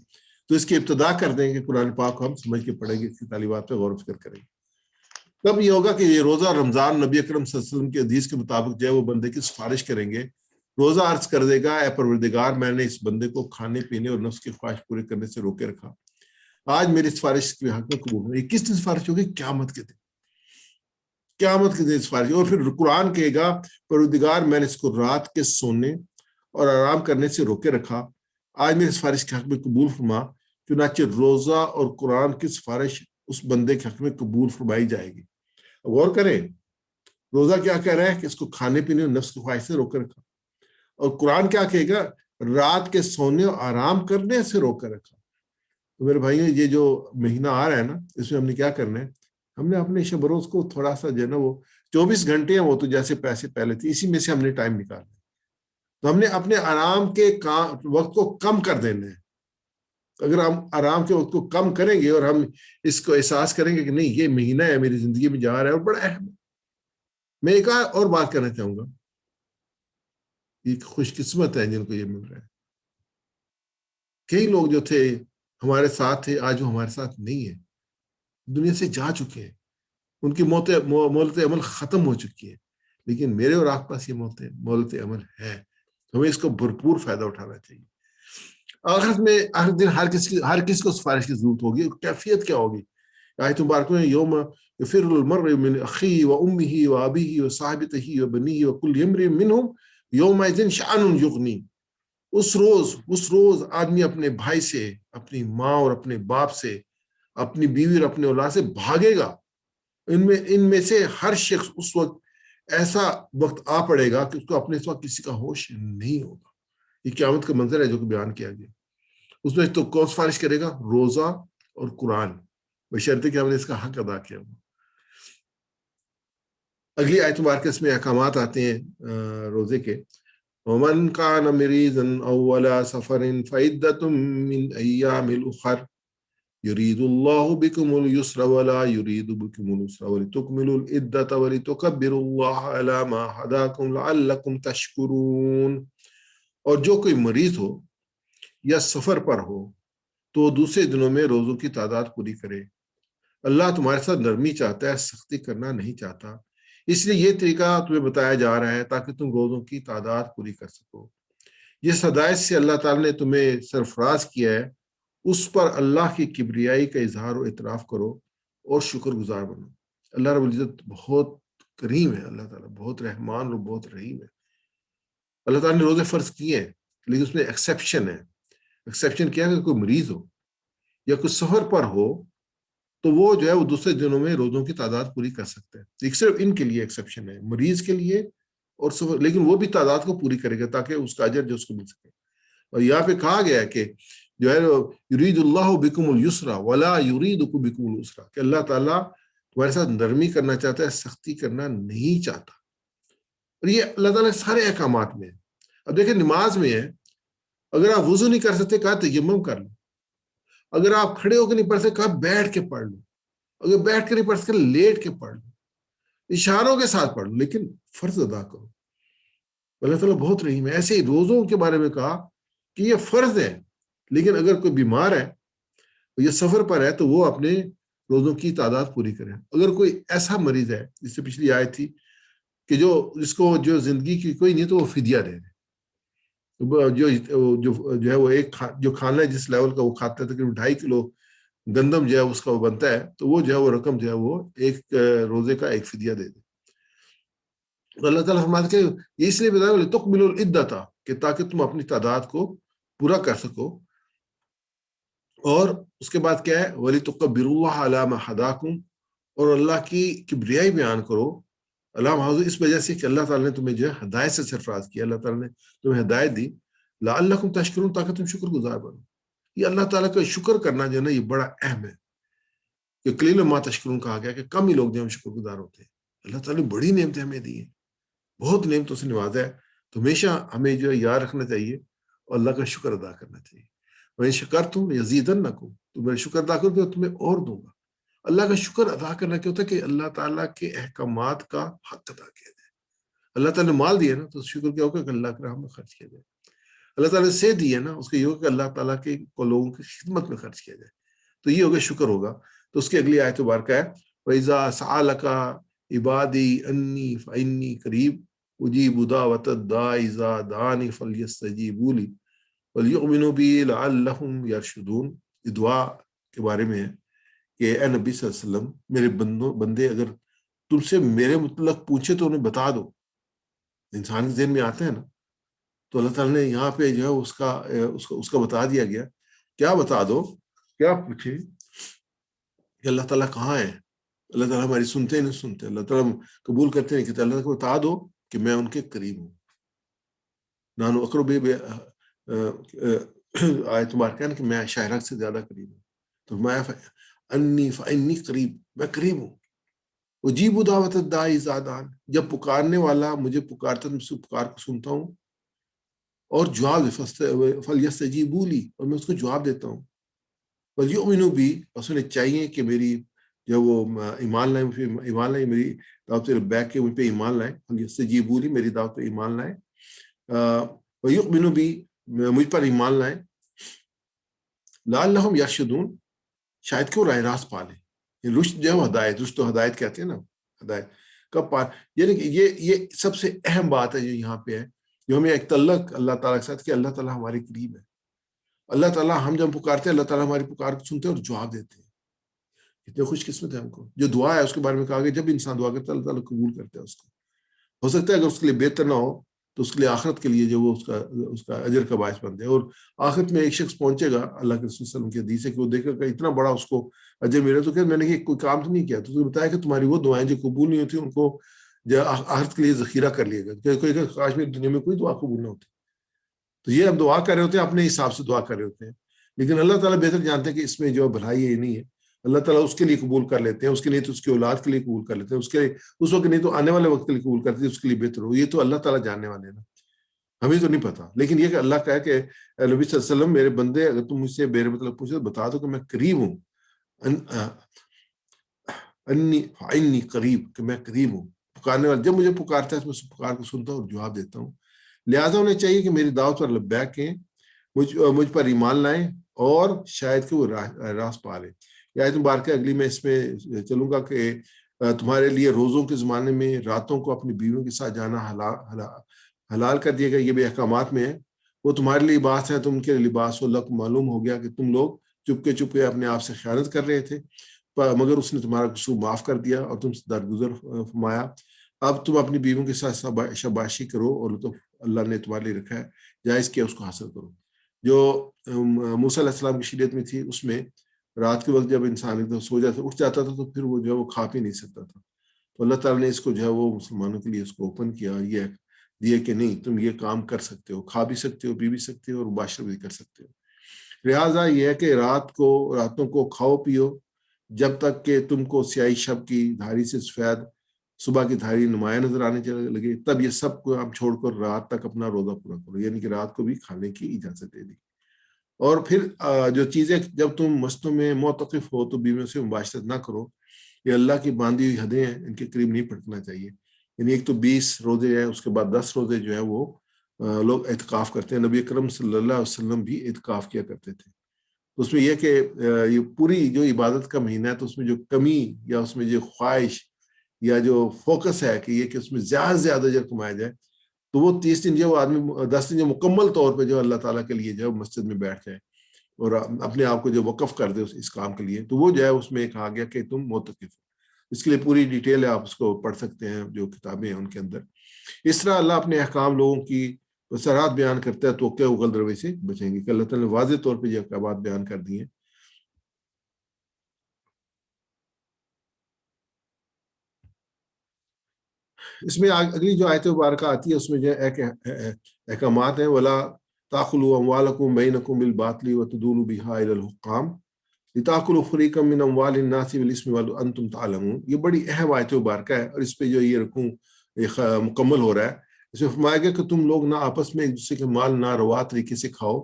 تو اس کی ابتدا کر دیں گے، قرآن پاک کو ہم سمجھ کے پڑھیں گے، اس کی تعلیمات پہ غور و فکر کریں گے۔ تب یہ ہوگا کہ یہ روزہ رمضان نبی اکرم صلی اللہ علیہ وسلم کے حدیث کے مطابق جو ہے وہ بندے کی سفارش کریں گے۔ روزہ عرض کر دے گا، اے پروردگار میں نے اس بندے کو کھانے پینے اور نفس کی خواہش پورے کرنے سے روکے رکھا، آج میری سفارش کے حق میں قبول ہو۔ یہ کس دن سفارش ہوگی؟ قیامت کے دن، قیامت کے دن سفارش۔ اور پھر قرآن کہے گا پروردگار میں نے اس کو رات کے سونے اور آرام کرنے سے روکے رکھا، آج میری سفارش کے حق میں قبول فرما۔ چنانچہ روزہ اور قرآن کی سفارش اس بندے کے حق میں قبول فرمائی جائے گی۔ غور کریں، روزہ کیا کہہ رہا ہے کہ اس کو کھانے پینے اور نفس کی خواہش سے روکے رکھا، اور قرآن کیا کہے گا؟ رات کے سونے اور آرام کرنے سے روکے رکھا۔ تو میرے بھائیوں، یہ جو مہینہ آ رہا ہے نا، اس میں ہم نے کیا کرنا ہے؟ ہم نے اپنے شب روز کو تھوڑا سا جو ہے نا، وہ 24 گھنٹے ہیں وہ تو جیسے پیسے پہلے تھے، اسی میں سے ہم نے ٹائم نکالنا ہے۔ تو ہم نے اپنے آرام کے وقت کو کم کر دینا ہے۔ اگر ہم آرام کے وقت کو کم کریں گے اور ہم اس کو احساس کریں گے کہ نہیں، یہ مہینہ ہے میری زندگی میں جا رہا ہے اور بڑا اہم ہے۔ میں ایک اور بات کرنا چاہوں گا، یہ خوش قسمت ہے جن کو یہ مل رہا ہے۔ کئی لوگ جو تھے ہمارے ساتھ تھے، آج وہ ہمارے ساتھ نہیں ہے۔ دنیا سے جا چکے ہیں، ان کی مہلت عمل ختم ہو چکی ہے، لیکن میرے اور آپ پاس یہ مہلت عمل ہے، ہمیں اس کو بھرپور فائدہ اٹھانا چاہیے۔ آخر دن ہر کسی کو سفارش کی ضرورت ہوگی، کیفیت کیا ہوگی؟ آیت مبارک میں یوم یفر المرء من اخیہ و امہ و ابیہ و صاحبتہ و بنیہ و کل امرئ منہم یومئذ شأن یغنی، اس روز آدمی اپنے بھائی سے، اپنی ماں اور اپنے باپ سے، اپنی بیوی اور اپنے اولاد سے بھاگے گا۔ ان میں سے ہر شخص اس وقت ایسا وقت آ پڑے گا کہ اس کو اپنے سوا کسی کا ہوش نہیں ہوگا۔ یہ قیامت کا منظر ہے جو کہ بیان کیا گیا۔ اس میں تو کون سفارش کرے گا؟ روزہ اور قرآن، بشرطے کہ ہم نے اس کا حق ادا کیا ہوا۔ اگلی آیت مبارکہ اس میں احکامات آتے ہیں روزے کے۔ وَمَنْ كَانَ مَرِيضًا أَوْ عَلَىٰ سَفَرٍ فَعِدَّةٌ مِّنْ أَيَّامٍ أُخَرَ يُرِيدُ اللَّهُ بِكُمُ الْيُسْرَ وَلَا يُرِيدُ بِكُمُ الْعُسْرَ وَلِتُكْمِلُوا الْعِدَّةَ وَلِتُكَبِّرُوا اللَّهَ عَلَىٰ مَا هَدَاكُمْ لَعَلَّكُمْ تَشْكُرُونَ۔ اور جو کوئی مریض ہو یا سفر پر ہو تو دوسرے دنوں میں روزوں کی تعداد پوری کرے۔ اللہ تمہارے ساتھ نرمی چاہتا ہے، سختی کرنا نہیں چاہتا، اس لیے یہ طریقہ تمہیں بتایا جا رہا ہے تاکہ تم روزوں کی تعداد پوری کر سکو۔ جس ہدایت سے اللہ تعالیٰ نے تمہیں سرفراز کیا ہے اس پر اللہ کی کبریائی کا اظہار و اعتراف کرو اور شکر گزار بنو۔ اللہ رب العزت بہت کریم ہے، اللہ تعالیٰ بہت رحمان اور بہت رحیم ہے۔ اللہ تعالیٰ نے روزے فرض کیے ہیں، لیکن اس میں ایکسیپشن ہے۔ ایکسیپشن کیا ہے کہ کوئی مریض ہو یا کوئی سفر پر ہو تو وہ جو ہے وہ دوسرے دنوں میں روزوں کی تعداد پوری کر سکتے ہیں۔ ایک صرف ان کے لیے ایکسیپشن ہے، مریض کے لیے اور سفر، لیکن وہ بھی تعداد کو پوری کرے گا تاکہ اس کا اجر جو اس کو مل سکے۔ اور یہاں پہ کہا گیا ہے کہ جو ہے یرید اللہ بکم اليسر ولا یریدکم بکم العسر، کہ اللہ تعالیٰ تمہارے ساتھ نرمی کرنا چاہتا ہے، سختی کرنا نہیں چاہتا۔ اور یہ اللہ تعالیٰ سارے احکامات میں ہے۔ اب دیکھیں نماز میں ہے، اگر آپ وضو نہیں کر سکتے کہا تیمم کر لو، اگر آپ کھڑے ہو کے نہیں پڑھ سکتے کہا بیٹھ کے پڑھ لو، اگر بیٹھ کے نہیں پڑھ سکتے لیٹ کے پڑھ لو، اشاروں کے ساتھ پڑھ لو، لیکن فرض ادا کرو۔ اللہ تعالیٰ بہت رحیم ہے۔ ایسے ہی روزوں کے بارے میں کہا کہ یہ فرض ہے، لیکن اگر کوئی بیمار ہے یا سفر پر ہے تو وہ اپنے روزوں کی تعداد پوری کرے۔ اگر کوئی ایسا مریض ہے، جس سے پچھلی آیت تھی کہ جس کو جو زندگی کی کوئی نہیں تو وہ فدیہ دے دے، جو ہے وہ ایک جو کھانا ہے جس لیول کا وہ کھاتا ہے، تقریباً 2.5 کلو گندم جو ہے اس کا وہ بنتا ہے، تو وہ جو ہے وہ رقم جو ہے وہ ایک روزے کا ایک فدیہ دے دے۔ اللہ تعالیٰ فرماتے ہیں کہ یہ اس لیے بتایا لِتُكْمِلُوا الْعِدَّةَ، کہ تاکہ تم اپنی تعداد کو پورا کر سکو۔ اور اس کے بعد کیا ہے؟ وَلِتُكَبِّرُوا اللَّهَ عَلَىٰ مَا هَدَاكُمْ، اور اللہ کی کبریائی بیان کرو علامہ اس وجہ سے کہ اللہ تعالیٰ نے تمہیں جو ہے ہدایت سے سرفراز کیا، اللہ تعالیٰ نے تمہیں ہدایت دی، لعلکم تشکرون، تاکہ تم شکر گزار بنو۔ یہ اللہ تعالیٰ کا شکر کرنا جو ہے نا یہ بڑا اہم ہے، کہ قلیل ما تشکرون کہا گیا کہ کم ہی لوگ جو ہم شکر گزار ہوتے ہیں۔ اللہ تعالیٰ نے بڑی نعمتیں ہمیں دی ہیں، بہت نعمتوں سے نوازا ہے، تو ہمیشہ ہمیں جو ہے یاد رکھنا چاہیے اور اللہ کا شکر ادا کرنا چاہیے۔ وَإِن شَكَرْتُمْ لَأَزِيدَنَّكُمْ، تو میں شکر ادا کروں تو تمہیں اور دوں گا۔ اللہ کا شکر ادا کرنا کیا ہوتا ہے؟ کہ اللہ تعالیٰ کے احکامات کا حق ادا کیا جائے۔ اللہ تعالیٰ نے مال دیا نا تو شکر کیا ہوگا کہ اللہ کے راہ میں خرچ کیا جائے۔ اللہ تعالیٰ نے سے دیا نا، اس کا یہ ہوگا کہ اللہ تعالیٰ کے لوگوں کی خدمت میں خرچ کیا جائے، تو یہ ہوگا شکر ہوگا۔ تو اس کی اگلی آیت مبارکہ ہے وَإِذَا سَأَلَكَ عِبَادِي أَنِّي فَإِنِّي قَرِيبٌ أُجِيبُ دَعْوَةَ الدَّاعِ إِذَا دَعَانِ فَلْيَسْتَجِيبُوا لِي وَلْيُؤْمِنُوا بِي لَعَلَّهُمْ يَرْشُدُونَ۔ یہ دعا کے بارے میں ہے کہ اے نبی صلی اللہ علیہ وسلم، میرے بندے اگر تم سے میرے متعلق پوچھے تو انہیں بتا دو۔ انسان کے ذہن میں آتا ہے نا، تو اللہ تعالیٰ نے یہاں پہ جو ہے اس کا بتا دیا گیا۔ کیا بتا دو؟ کیا پوچھے کہ اللہ تعالیٰ کہاں ہے؟ اللہ تعالیٰ ہماری سنتے نہیں سنتے، اللہ تعالیٰ قبول کرتے نہیں کہ اللہ تعالیٰ کو بتا دو کہ میں ان کے قریب ہوں۔ نانو اقرب آیت مبارکہ ہے کہ میں شاہراہ سے زیادہ قریب ہوں۔ تو میں انی فانی قریب، میں قریب ہوں۔ اجیب دعوت الداعی اذا دعان، جب پکارنے والا مجھے پکارتا ہے، اس پکار کو سنتا ہوں اور جواب فلیستجیبوا لی، اور میں اس کو جواب دیتا ہوں۔ ولیؤمنوا بی، اور انہیں چاہیے کہ میری جو وہ ایمان لائیں، میری دعوت لبیک کے مجھ پہ ایمان لائیں، فلیستجیبوا لی، میری دعوت پہ ایمان لائیں، ویؤمنوا بی، مجھ پر ایمان لائیں، لعلہم یرشدون، شاید کہ وہ راہ راست پا لیں۔ یہ رشد جو ہے وہ ہدایت، رشد و ہدایت کہتے ہیں نا، ہدایت کب پار، یعنی کہ یہ سب سے اہم بات ہے جو یہاں پہ ہے، جو ہمیں ایک تعلق اللہ تعالیٰ کے ساتھ کہ اللہ تعالیٰ ہمارے قریب ہے، اللہ تعالیٰ ہم جب پکارتے ہیں اللہ تعالیٰ ہماری پکار کو سنتے ہیں اور جواب دیتے ہیں. کتنے خوش قسمت ہے ہم کو. جو دعا ہے اس کے بارے میں کہا گیا جب انسان دعا کرتا ہے اللہ تعالیٰ قبول کرتا ہے اس کو. ہو سکتا ہے اگر اس کے لیے بہتر نہ ہو تو اس کے لیے آخرت کے لیے جو وہ اس کا اجر کا باعث بنتے ہیں. اور آخرت میں ایک شخص پہنچے گا، اللہ کے رسول صلی اللہ علیہ وسلم کی حدیث ہے کہ وہ دیکھے گا اتنا بڑا اس کو اجر ملے، تو کہ میں نے کوئی کام تو نہیں کیا، تو بتایا کہ تمہاری وہ دعائیں جو قبول نہیں ہوتی ان کو آخرت کے لیے ذخیرہ کر لیے گا. کوئی کاش میری دنیا میں کوئی دعا قبول نہ ہوتی. تو یہ ہم دعا کر رہے ہوتے ہیں، اپنے حساب سے دعا کر رہے ہوتے ہیں، لیکن اللہ تعالیٰ بہتر جانتے ہیں کہ اس میں جو بھلائی ہے یہ نہیں ہے. اللہ تعالیٰ اس کے لیے قبول کر لیتے ہیں، اس کے لیے تو اس کی اولاد کے لیے قبول کر لیتے ہیں، اس کے اس وقت نہیں تو آنے والے وقت کے لیے قبول کرتے ہیں، اس کے لیے بہتر ہو. یہ تو اللہ تعالیٰ جاننے والے ہیں نا، ہمیں تو نہیں پتا. لیکن یہ کہ اللہ کہا کہ نبی صلی اللہ علیہ وسلم میرے بندے اگر تم مجھ سے میرے مطلب پوچھو تو بتا دو کہ میں قریب ہوں، انی قریب، کہ میں قریب ہوں. پکارنے والا جب مجھے پکارتا ہے تو میں اس پکار کو سنتا ہوں اور جواب دیتا ہوں. لہٰذا انہیں چاہیے کہ میری دعوت پر لبیک کہیں، مجھ پر ایمان لائیں اور شاید کہ وہ راست پا لیں. یہ آیت مبارکہ اگلی میں اس میں چلوں گا کہ تمہارے لیے روزوں کے زمانے میں راتوں کو اپنی بیویوں کے ساتھ جانا حلال کر دیا گیا. یہ بھی احکامات میں ہے. وہ تمہارے لیے لباس ہے، تم کے لباس. اللہ کو معلوم ہو گیا کہ تم لوگ چپ کے اپنے آپ سے خیانت کر رہے تھے، مگر اس نے تمہارا قصور معاف کر دیا اور تم سے درگزر فرمایا. اب تم اپنی بیویوں کے ساتھ شاباشی کرو اور لطف اللہ نے تمہارے لیے رکھا ہے جائز کیا اس کو حاصل کرو. جو موسیٰ علیہ السلام کی شریعت میں تھی اس میں رات کے وقت جب انسان ایک دم سو جاتا اٹھ جاتا تھا تو پھر وہ جو ہے وہ کھا پی نہیں سکتا تھا. تو اللہ تعالیٰ نے اس کو جو ہے وہ مسلمانوں کے لیے اس کو اوپن کیا، یہ دیے کہ نہیں تم یہ کام کر سکتے ہو، کھا بھی سکتے ہو، پی بھی سکتے ہو اور مباشرت بھی کر سکتے ہو. لہٰذا یہ ہے کہ راتوں کو کھاؤ پیو جب تک کہ تم کو سیاہی شب کی دھاری سے سفید صبح کی دھاری نمایاں نظر آنے لگے، تب یہ سب کو ہم چھوڑ کر رات تک اپنا روزہ پورا کرو. یعنی کہ رات کو بھی کھانے کی اجازت دے دی. اور پھر جو چیزیں جب تم مستوں میں معتکف ہو تو بیویوں سے مباشرت نہ کرو. یہ اللہ کی باندھی ہوئی حدیں ہیں، ان کے قریب نہیں پھٹکنا چاہیے. یعنی ایک تو 20 روزے ہیں، اس کے بعد 10 روزے جو ہے وہ لوگ اعتکاف کرتے ہیں. نبی اکرم صلی اللہ علیہ وسلم بھی اعتکاف کیا کرتے تھے. اس میں یہ کہ یہ پوری جو عبادت کا مہینہ ہے تو اس میں جو کمی یا اس میں جو خواہش یا جو فوکس ہے کہ یہ کہ اس میں زیادہ سے زیادہ اجر کمایا جائے، تو وہ 30 دن جو وہ آدمی 10 دن جو مکمل طور پہ جو اللہ تعالیٰ کے لیے جو مسجد میں بیٹھ جائے اور اپنے آپ کو جو وقف کر دے اس کام کے لیے، تو وہ جو ہے اس میں کہا گیا کہ تم معتکف ہو. اس کے لیے پوری ڈیٹیل ہے، آپ اس کو پڑھ سکتے ہیں جو کتابیں ہیں ان کے اندر. اس طرح اللہ اپنے احکام لوگوں کی وسعت بیان کرتا ہے تو کیا وہ غلط روی سے بچیں گے، کہ اللہ تعالیٰ نے واضح طور پہ یہ احکامات بیان کر دی ہیں. اس میں اگلی جو آیت مبارکہ آتی ہے اس میں جو احکامات ہیں، وَلَا تَأْكُلُوا أَمْوَالَكُمْ بَيْنَكُمْ بِالْبَاطِلِ وَتُدْلُوا بِهَا إِلَى الْحُكَّامِ لِتَأْكُلُوا فَرِيقًا مِّنْ أَمْوَالِ النَّاسِ بِالْإِثْمِ وَأَنْتُمْ تَعْلَمُونَ. یہ بڑی اہم آیت مبارکہ ہے، اور اس پہ جو یہ رکوع مکمل ہو رہا ہے. اس میں فرمایا گیا کہ تم لوگ نہ آپس میں ایک دوسرے کے مال ناروا طریقے سے کھاؤ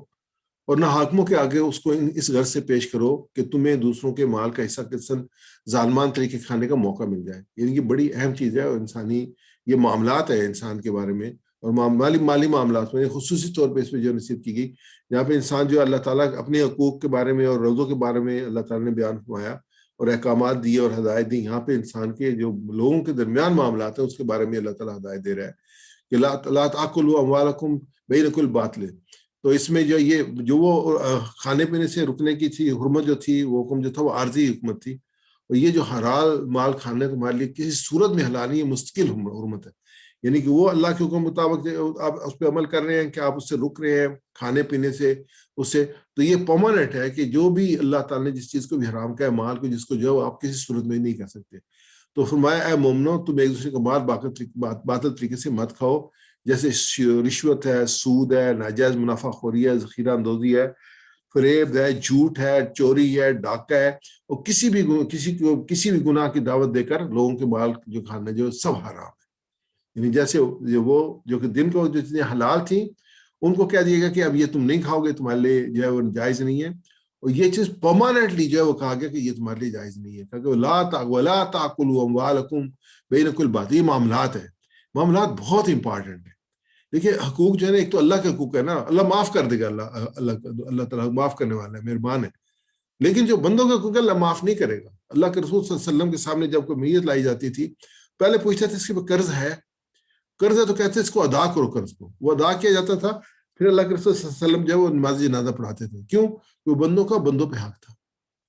اور نہ حاکموں کے آگے اس کو اس غرض سے پیش کرو کہ تمہیں دوسروں کے مال کا حصہ قسم ظالمان طریقے کھانے کا موقع مل جائے. یعنی کہ بڑی اہم چیز ہے، اور انسانی یہ معاملات ہے انسان کے بارے میں، اور مالی معاملات میں خصوصی طور پہ اس میں جو نصیحت کی گئی، جہاں پہ انسان جو اللہ تعالیٰ اپنے حقوق کے بارے میں اور روزوں کے بارے میں اللہ تعالیٰ نے بیان فرمایا اور احکامات دیے اور ہدایت دی. یہاں پہ انسان کے جو لوگوں کے درمیان معاملات ہیں اس کے بارے میں اللہ تعالیٰ ہدایت دے رہا ہے کہ لا تأکلوا اموالکم بینکم بالباطل. تو اس میں جو وہ کھانے پینے سے رکنے کی تھی حرمت جو تھی، وہ حکم جو تھا وہ عارضی حکمت تھی. اور یہ جو حلال مال کھانے تمہارے لیے کسی صورت میں حلال نہیں، یہ مستقل حرمت ہے. یعنی کہ وہ اللہ کے حکم مطابق آپ اس پہ عمل کر رہے ہیں کہ آپ اس سے رک رہے ہیں کھانے پینے سے اس سے، تو یہ پرماننٹ ہے کہ جو بھی اللہ تعالیٰ نے جس چیز کو بھی حرام کیا ہے مال کو، جس کو جو ہے آپ کسی صورت میں نہیں کر سکتے. تو فرمایا اے مومنو تم ایک دوسرے کا مال باطل طریقے سے مت کھاؤ، جیسے رشوت ہے، سود ہے، ناجائز منافع خوری ہے، ذخیرہ اندوزی ہے، فریب ہے، جھوٹ ہے، چوری ہے، ڈاکہ ہے، اور کسی بھی گناہ کی دعوت دے کر لوگوں کے مال جو کھانا جو سب حرام ہے. یعنی جیسے وہ جو کہ دن کو جو چیزیں حلال تھیں ان کو کہہ دیے گا کہ اب یہ تم نہیں کھاؤ گے، تمہارے لیے جو ہے وہ جائز نہیں ہے. اور یہ چیز پرماننٹلی جو ہے وہ کہا گیا کہ یہ تمہارے لیے جائز نہیں ہے، کہ وَلَا تَأْكُلُوا أَمْوَالَكُمْ بَيْنَكُمْ بِالْبَاطِلِ. یہ معاملات بہت امپارٹنٹ ہیں. دیکھیے حقوق جو ہے نا، ایک تو اللہ کے حقوق ہے نا، اللہ معاف کر دے گا، اللہ تعالیٰ معاف کرنے والا ہے، مہربان ہے. لیکن جو بندوں کے حقوق اللہ معاف نہیں کرے گا. اللہ کے رسول صلی اللہ علیہ وسلم کے سامنے جب کوئی میت لائی جاتی تھی پہلے پوچھتے تھے اس کے پہ قرض ہے تو کہتے اس کو ادا کرو قرض کو. وہ ادا کیا جاتا تھا. پھر اللہ کے رسول صلی اللہ علیہ وسلم جب وہ نماز جنازہ پڑھاتے تھے. کیوں؟ وہ بندوں کا بندوں پہ حق تھا,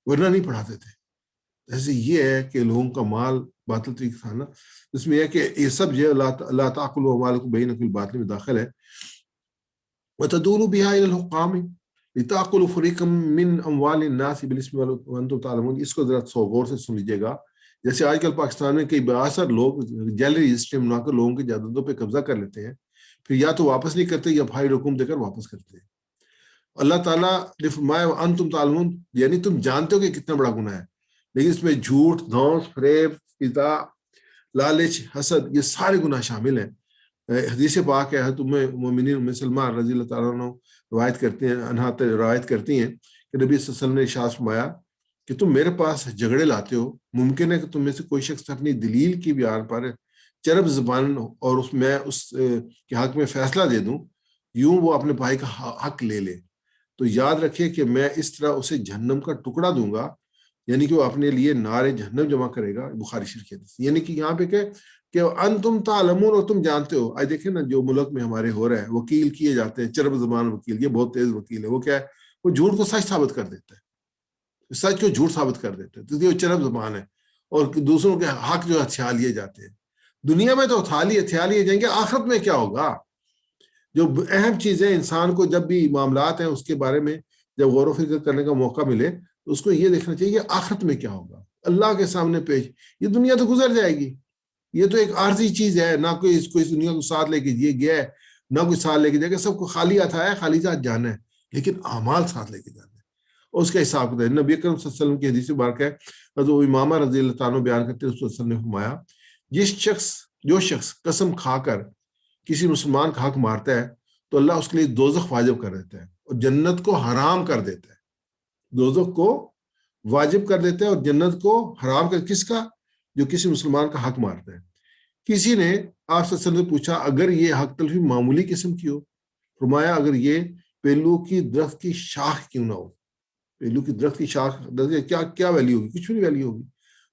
ورنہ نہیں پڑھاتے تھے. ایسے یہ ہے کہ لوگوں کا مال باطل طریقے سے کھانا, اس میں یہ کہ یہ سب جو اللہ تعالیٰ مالکم بینکم بالباطل میں داخل ہے. وَتَدُورُ بِهَا إِلَى الْحُكَّامِ لِتَأْكُلُوا فَرِيقًا مِّنْ أَمْوَالِ النَّاسِ بِالْإِثْمِ وَأَنْتُمْ تَعْلَمُونَ. اس کو ذرا غور سے سن لیجیے گا. جیسے آج کل پاکستان میں کئی بااثر لوگ جیلری سسٹم بنا کر لوگوں کے جائیدادوں پہ قبضہ کر لیتے ہیں, پھر یا تو واپس نہیں کرتے یا بھائی رقم دے کر واپس کرتے ہیں. اللہ تعالیٰ نے فرمایا وَأَنْتُمْ تَعْلَمُونَ, یعنی تم جانتے ہو کہ کتنا بڑا گناہ ہے, لیکن اس میں جھوٹ, دھوس, فریب, ایذا, لالچ, حسد, یہ سارے گناہ شامل ہیں. حدیث پاک ہے, حضرت مومنین ام سلمہ رضی اللہ تعالیٰ عنہ روایت کرتی ہیں کہ نبی صلی اللہ علیہ وسلم نے ارشاد فرمایا کہ تم میرے پاس جھگڑے لاتے ہو, ممکن ہے کہ تم میں سے کوئی شخص اپنی دلیل کی بیان پر چرب زبان اور میں اس کے حق میں فیصلہ دے دوں, یوں وہ اپنے بھائی کا حق لے لے, تو یاد رکھے کہ میں اس طرح اسے جہنم کا ٹکڑا دوں گا, یعنی کہ وہ اپنے لیے نار جہنم جمع کرے گا. بخاری شریف حدیث. یعنی کہ یہاں پہ کہ انتم تعلمون, اور تم جانتے ہو. آج دیکھیں نا جو ملک میں ہمارے ہو رہا ہے, وکیل کیے جاتے ہیں, چرب زبان وکیل, یہ بہت تیز وکیل ہے. وہ کیا ہے, وہ جھوٹ کو سچ ثابت کر دیتا ہے, سچ کو جھوٹ ثابت کر دیتا ہے, تو یہ چرب زبان ہے. اور دوسروں کے حق جو ہتھیا لیے جاتے ہیں. دنیا میں تو ہتھیا لیے جائیں گے, آخرت میں کیا ہوگا؟ جو اہم چیزیں انسان کو جب بھی معاملات ہیں اس کے بارے میں جب غور و فکر کرنے کا موقع ملے تو اس کو یہ دیکھنا چاہیے آخرت میں کیا ہوگا, اللہ کے سامنے پیش. یہ دنیا تو گزر جائے گی, یہ تو ایک عارضی چیز ہے, نہ کوئی اس دنیا کو ساتھ لے کے گیا ہے, نہ کوئی ساتھ لے کے جائے گا. سب کو خالی ہاتھ آیا ہے, خالی ہاتھ جانا ہے, لیکن اعمال ساتھ لے کے جانا ہے, اور اس کا حساب کتاب. نبی اکرم صلی اللہ علیہ وسلم کی حدیث مبارکہ ہے, حضرت امامہ رضی اللہ تعالیٰ بیان کرتے ہیں, رسول اللہ صلی اللہ علیہ وسلم نے فرمایا جو شخص قسم کھا کر کسی مسلمان کا حق مارتا ہے تو اللہ اس کے لیے دوزخ واجب کر دیتا ہے اور جنت کو حرام کر دیتا ہے. دوزخ کو واجب کر دیتا ہے اور جنت کو حرام کر, کس کا؟ جو کسی مسلمان کا حق مارتا ہے. کسی نے آپ سے پوچھا اگر یہ حق تلفی معمولی قسم کی ہو, فرمایا اگر یہ پیلو کی درخت کی شاخ کیوں نہ ہو. پیلو کی درخت کی شاخ کیا ویلیو ہوگی؟ کچھ بھی نہیں ویلیو ہوگی.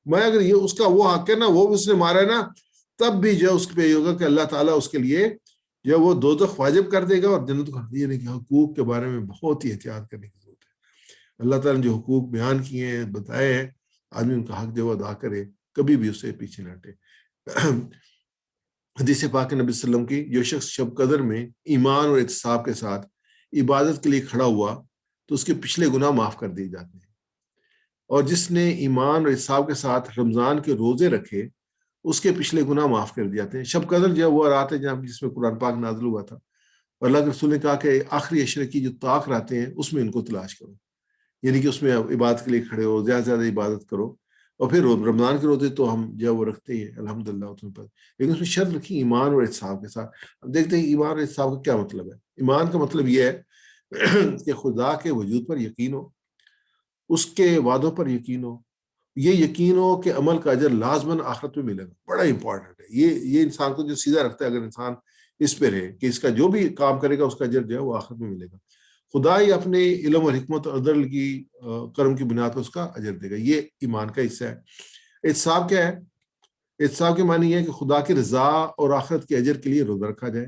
میں اگر یہ اس کا وہ حق ہے نا, وہ اس نے مارا ہے نا, تب بھی جو اس پہ یہ ہوگا کہ اللہ تعالیٰ اس کے لیے جو وہ دوزخ واجب کر دے گا اور جنت کو. یہ نہیں کہ حقوق کے بارے میں بہت ہی احتیاط کرنے کی ضرورت ہے. اللہ تعالیٰ نے جو حقوق بیان کیے ہیں, بتائے ہیں, آدمی ان کا حق جو ادا کرے, کبھی بھی اسے پیچھے نہ ہٹے. حدیث پاک نبی صلی اللہ علیہ وسلم کی, جو شخص شب قدر میں ایمان اور احتساب کے ساتھ عبادت کے لیے کھڑا ہوا تو اس کے پچھلے گناہ معاف کر دیے جاتے ہیں, اور جس نے ایمان اور احتساب کے ساتھ رمضان کے روزے رکھے اس کے پچھلے گناہ معاف کر دیے جاتے ہیں. شب قدر جو وہ رات ہے جس میں قرآن پاک نازل ہوا تھا, اور اللہ کے رسول نے کہا کہ آخری عشرے کی جو طاق راتیں ہیں اس میں ان کو تلاش کرو, یعنی کہ اس میں عبادت کے لیے کھڑے ہو, زیادہ سے زیادہ عبادت کرو. اور پھر رمضان کے روزے تو ہم جو وہ رکھتے ہیں الحمدللہ, لیکن اس میں شرط رکھی ایمان اور احتساب کے ساتھ. اب دیکھتے ہیں ایمان اور احتساب کا کیا مطلب ہے. ایمان کا مطلب یہ ہے کہ خدا کے وجود پر یقین ہو, اس کے وعدوں پر یقین ہو, یہ یقین ہو کہ عمل کا اجر لازماً آخرت میں ملے گا. بڑا امپورٹنٹ ہے یہ انسان کو جو سیدھا رکھتا ہے, اگر انسان اس پہ رہے کہ اس کا جو بھی کام کرے گا اس کا اجر جو ہے وہ آخرت میں ملے گا. خدا ہی اپنے علم اور حکمت اور عدل کی کرم کی بنیاد پر اس کا اجر دے گا. یہ ایمان کا حصہ ہے. احتساب کیا ہے؟ احتساب کے معنی یہ ہے کہ خدا کی رضا اور آخرت کے اجر کے لیے روزہ رکھا جائے,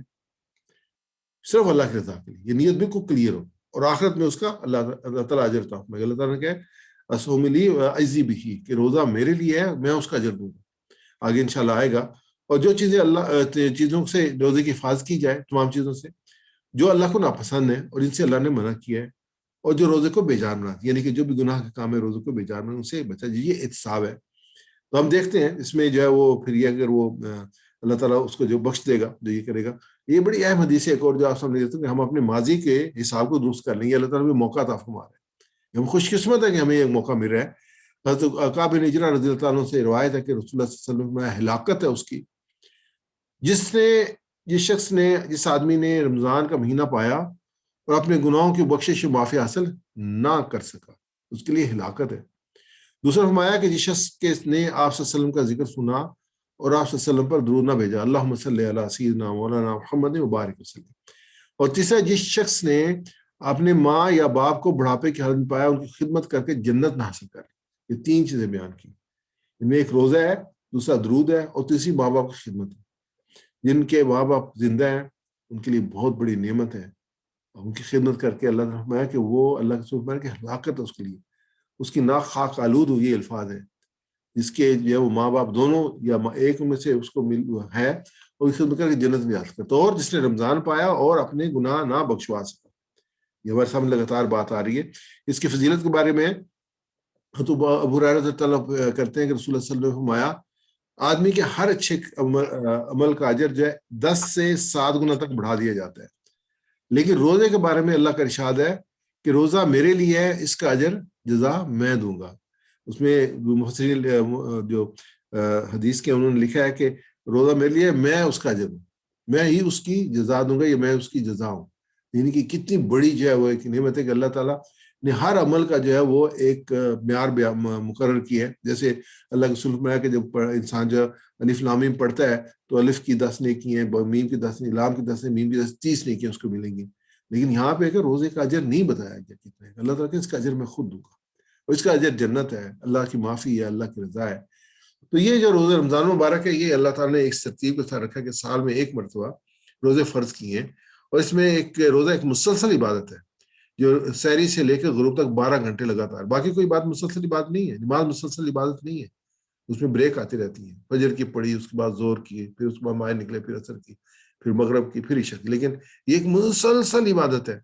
صرف اللہ کی رضا کے لیے. یہ نیت بالکل کلیئر ہو, اور آخرت میں اس کا اللہ تعالیٰ اجر عطا فرمائے. اللہ تعالیٰ نے کہا اصوم لی عزی بھی, کہ روزہ میرے لیے ہے, میں اس کا اجر دوں گا. آگے انشاءاللہ آئے گا. اور جو چیزوں سے روزے کی حفاظت کی جائے, تمام چیزوں سے جو اللہ کو ناپسند ہے اور ان سے اللہ نے منع کیا ہے, اور جو روزے کو بے جان بنا, یعنی کہ جو بھی گناہ کا کام ہے روزے کو بے جان بنا, ان سے بچا جائے. یہ احتساب ہے. تو ہم دیکھتے ہیں اس میں جو ہے وہ پھر یہ اگر وہ اللہ تعالیٰ اس کو جو بخش دے گا, جو یہ کرے گا. یہ بڑی اہم حدیث ہے ایک اور جو آپ سامنے دیتے ہیں کہ ہم اپنے ماضی کے حساب کو درست کر لیں گے. اللہ تعالیٰ بھی موقع عطا فرما رہا ہے. ہم خوش قسمت ہے کہ ہمیں ایک موقع مل رہا ہے. حضرت کعب بن عجرہ رضی اللہ عنہ سے روایت ہے کہ رسول اللہ صلی اللہ علیہ وسلم میں ہلاکت ہے اس کی جس آدمی نے رمضان کا مہینہ پایا اور اپنے گناہوں کی بخشش و معافی حاصل نہ کر سکا, اس کے لیے ہلاکت ہے. دوسرا فرمایا کہ جس شخص نے آپ صلی اللہ علیہ وسلم کا ذکر سنا اور آپ صلی اللہ علیہ وسلم پر درود نہ بھیجا, اللہم صلی علی سیدنا مولانا محمد وبارک وسلم. اور تیسرا جس شخص نے اپنے ماں یا باپ کو بڑھاپے کی حالت میں پایا, ان کی خدمت کر کے جنت نہ حاصل کر لی. یہ 3 چیزیں بیان کی، ان میں ایک روزہ ہے، دوسرا درود ہے، اور تیسری ماں باپ کی خدمت ہے۔ جن کے ماں باپ زندہ ہیں ان کے لیے بہت بڑی نعمت ہے، ان کی خدمت کر کے اللہ نے فرمایا کہ وہ اللہ کے رسول فرمایا کہ ہلاکت ہے اس کے لیے، اس کی ناک خاک آلود ہوئی، الفاظ ہے، جس کے جو ہے وہ ماں باپ دونوں یا ایک میں سے اس کو مل ہے اور اس خدمت کر کے جنت میں جا سکتا ہے، تو اور جس نے رمضان پایا اور اپنے گناہ نہ بخشوا سکا، یہ ہمارے سامنے لگاتار بات آ رہی ہے۔ اس کی فضیلت کے بارے میں تو ابو ہریرہ رضی اللہ عنہ کرتے ہیں کہ رسول اللہ صلی اللہ علیہ وسلم نے فرمایا آدمی کے ہر اچھے عمل کا اجر جو ہے 10 سے 7 گنا تک بڑھا دیا جاتا ہے، لیکن روزے کے بارے میں اللہ کا ارشاد ہے کہ روزہ میرے لیے ہے، اس کا اجر جزا میں دوں گا۔ اس میں مفسرین جو حدیث کے انہوں نے لکھا ہے کہ روزہ میرے لیے میں اس کا اجر ہوں، میں ہی اس کی جزا دوں گا، یا میں اس کی جزا ہوں، یعنی کہ کتنی بڑی جو ہے وہ ایک نعمت ہے کہ اللہ تعالیٰ نے ہر عمل کا جو ہے وہ ایک معیار مقرر کی ہے۔ جیسے اللہ کے رسول میں کہ جب انسان جو الف لام میم پڑھتا ہے تو الف کی 10 نیکیاں، میم کی 10، لام کی 10، میم کی 10، 30 نیکیاں اس کو ملیں گی، لیکن یہاں پہ کہ روزے کا اجر نہیں بتایا گیا کتنا ہے، اللہ تعالیٰ کہ اس کا اجر میں خود دوں گا، اور اس کا اجر جنت ہے، اللہ کی معافی ہے، اللہ کی رضا ہے۔ تو یہ جو روزہ رمضان مبارک ہے، یہ اللہ تعالیٰ نے ایک ترتیب کے ساتھ رکھا کہ سال میں ایک مرتبہ روزے فرض کیے ہیں، اور اس میں ایک روزہ ایک مسلسل عبادت ہے جو سحری سے لے کے غروب تک 12 گھنٹے لگاتار، باقی کوئی بات مسلسل عبادت نہیں ہے، نماز مسلسل عبادت نہیں ہے، اس میں بریک آتی رہتی ہیں، فجر کی پڑھی، اس کے بعد زور کی، پھر اس کے بعد مائع نکلے، پھر عصر کی، پھر مغرب کی، پھر عشاء کی، لیکن یہ ایک مسلسل عبادت ہے۔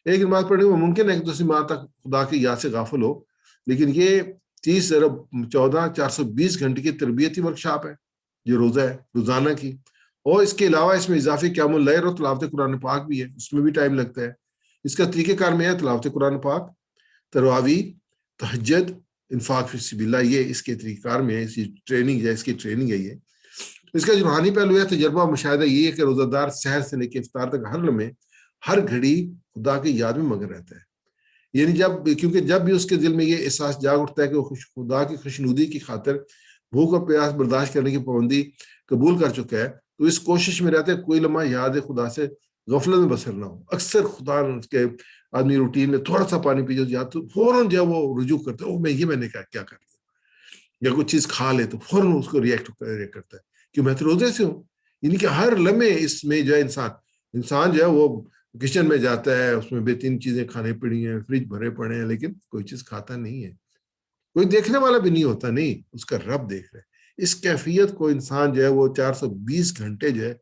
ایک نماز پڑھنے میں ممکن ہے کہ دوسری ماہ تک خدا کی یاد سے غافل ہو، لیکن یہ 30 ضرب 14 420 گھنٹے کی تربیتی ورکشاپ ہے، یہ روزہ ہے روزانہ کی، اور اس کے علاوہ اس میں اضافی قیام اللیل اور تلاوت قرآن پاک بھی ہے، اس میں بھی ٹائم لگتا ہے۔ اس کا طریقہ کار میں ہے تلاوت قرآن پاک، تراویح، تہجد، انفاق فی سبیل اللہ، یہ اس کے طریقہ کار میں ہے، اس کی ٹریننگ ہے یہ۔ اس کا جو روحانی پہلو ہے، تجربہ مشاہدہ یہ ہے کہ روزہ دار سحر سے لے کے افطار تک ہر لمحے ہر گھڑی خدا کی یاد میں مگن رہتا ہے، یعنی کیونکہ جب بھی اس کے دل میں یہ احساس جاگ اٹھتا ہے کہ وہ خدا کی خوشنودی کی خاطر بھوک اور پیاس برداشت کرنے کی پابندی قبول کر چکا ہے، تو اس کوشش میں رہتے کوئی لمحہ یاد خدا سے غفلت میں بسر نہ ہو۔ اکثر خدا کے آدمی روٹین میں تھوڑا سا پانی پی جائے تو فوراً جو وہ رجوع کرتا ہے، میں نے کیا کر لیا، یا کوئی چیز کھا لے تو فوراً اس کو ریئیکٹ کرتا ہے کہ میں تو روزے سے ہوں، یعنی کہ ہر لمحے اس میں جو ہے انسان جو ہے وہ کچن میں جاتا ہے، اس میں بے تین چیزیں کھانے پڑی ہیں، فریج بھرے پڑے ہیں، لیکن کوئی چیز کھاتا نہیں ہے، کوئی دیکھنے والا بھی نہیں ہوتا، نہیں، اس کا رب دیکھ رہے۔ اس کیفیت کو انسان جو ہے وہ 420 گھنٹے جو ہے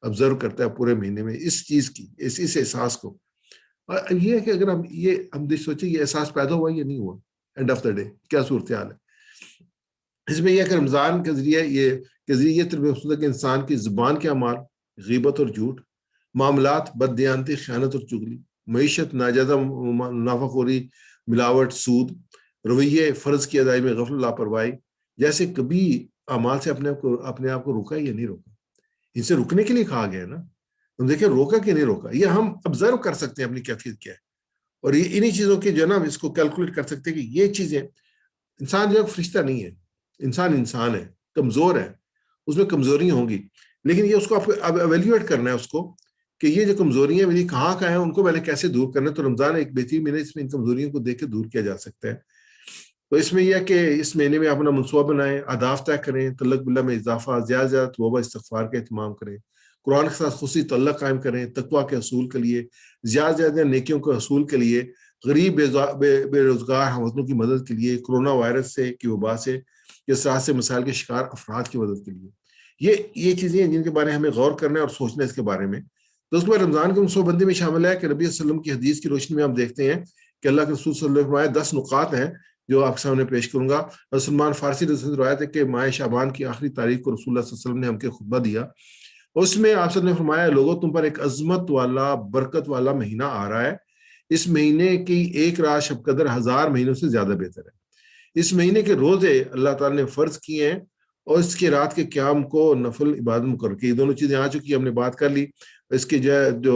آبزرو کرتا ہے پورے مہینے میں، اس چیز کی اس احساس کو۔ اور یہ ہے کہ اگر ہم سوچیں یہ احساس پیدا ہوا یا نہیں ہوا، اینڈ آف دا ڈے کیا صورتحال ہے اس میں، یہ کہ رمضان کے ذریعے یہ تربیت کہ انسان کی زبان کے اعمال، غیبت اور جھوٹ، معاملات، بد دیانتی، خیانت اور چغلی، معیشت، ناجائزہ منافع خوری، ملاوٹ، سود، رویے، فرض کی ادائی میں غفلت، لاپرواہی جیسے کبھی اعمال سے اپنے آپ کو روکا یا نہیں روکا، ان سے رکنے کے لیے کہا گیا نا، تم دیکھیں روکا کہ نہیں روکا، یہ ہم آبزرو کر سکتے ہیں اپنی کیفیت کیا ہے، اور یہ انہی چیزوں کے جو ہے نا اس کو کیلکولیٹ کر سکتے ہیں کہ یہ چیزیں، انسان جو ہے فرشتہ نہیں ہے، انسان ہے، کمزور ہے، اس میں کمزوریاں ہوں گی، لیکن یہ اس کو اب ایویلیویٹ کرنا ہے اس کو کہ یہ جو کمزوریاں میری کہاں ہیں، ان کو میں نے کیسے دور کرنا ہے۔ تو رمضان ایک بہترین مہینے، اس میں ان کمزوریوں کو دیکھ کے دور کیا جا سکتا ہے۔ تو اس میں یہ ہے کہ اس مہینے میں اپنا منصوبہ بنائیں، اہداف طے کریں، تعلق باللہ میں اضافہ، زیادہ زیادہ توبہ استغفار کا اہتمام کریں، قرآن کے ساتھ خصوصی تعلق قائم کریں، تقویٰ کے حصول کے لیے، زیادہ زیادہ نیکیوں کے حصول کے لیے، غریب بے روزگار ہم وطنوں کی مدد کے لیے، کرونا وائرس کی وبا سے اس طرح سے مسائل کے شکار افراد کی مدد کے لیے، یہ چیزیں ہیں جن کے بارے میں ہمیں غور کرنا ہے اور سوچنا ہے اس کے بارے میں۔ تو اس کے بعد رمضان کی منصوبہ بندی میں شامل ہے کہ نبی صلی اللہ علیہ وسلم کی حدیث کی روشنی میں ہم دیکھتے ہیں کہ اللہ کے رسول صلی اللہ علیہ وسلم 10 نقاط ہیں جو آپ کے سامنے پیش کروں گا۔ سلمان فارسی سے روایت ہے کہ ماہ شعبان کی آخری تاریخ کو رسول اللہ صلی اللہ علیہ وسلم نے ہم کے خطبہ دیا، اس میں آپ نے فرمایا لوگوں تم پر ایک عظمت والا برکت والا مہینہ آ رہا ہے، اس مہینے کی ایک رات شب قدر 1000 مہینوں سے زیادہ بہتر ہے، اس مہینے کے روزے اللہ تعالیٰ نے فرض کیے ہیں اور اس کے رات کے قیام کو نفل عبادت مقرر کی، یہ دونوں چیزیں آ چکی، ہم نے بات کر لی۔ اس کی جو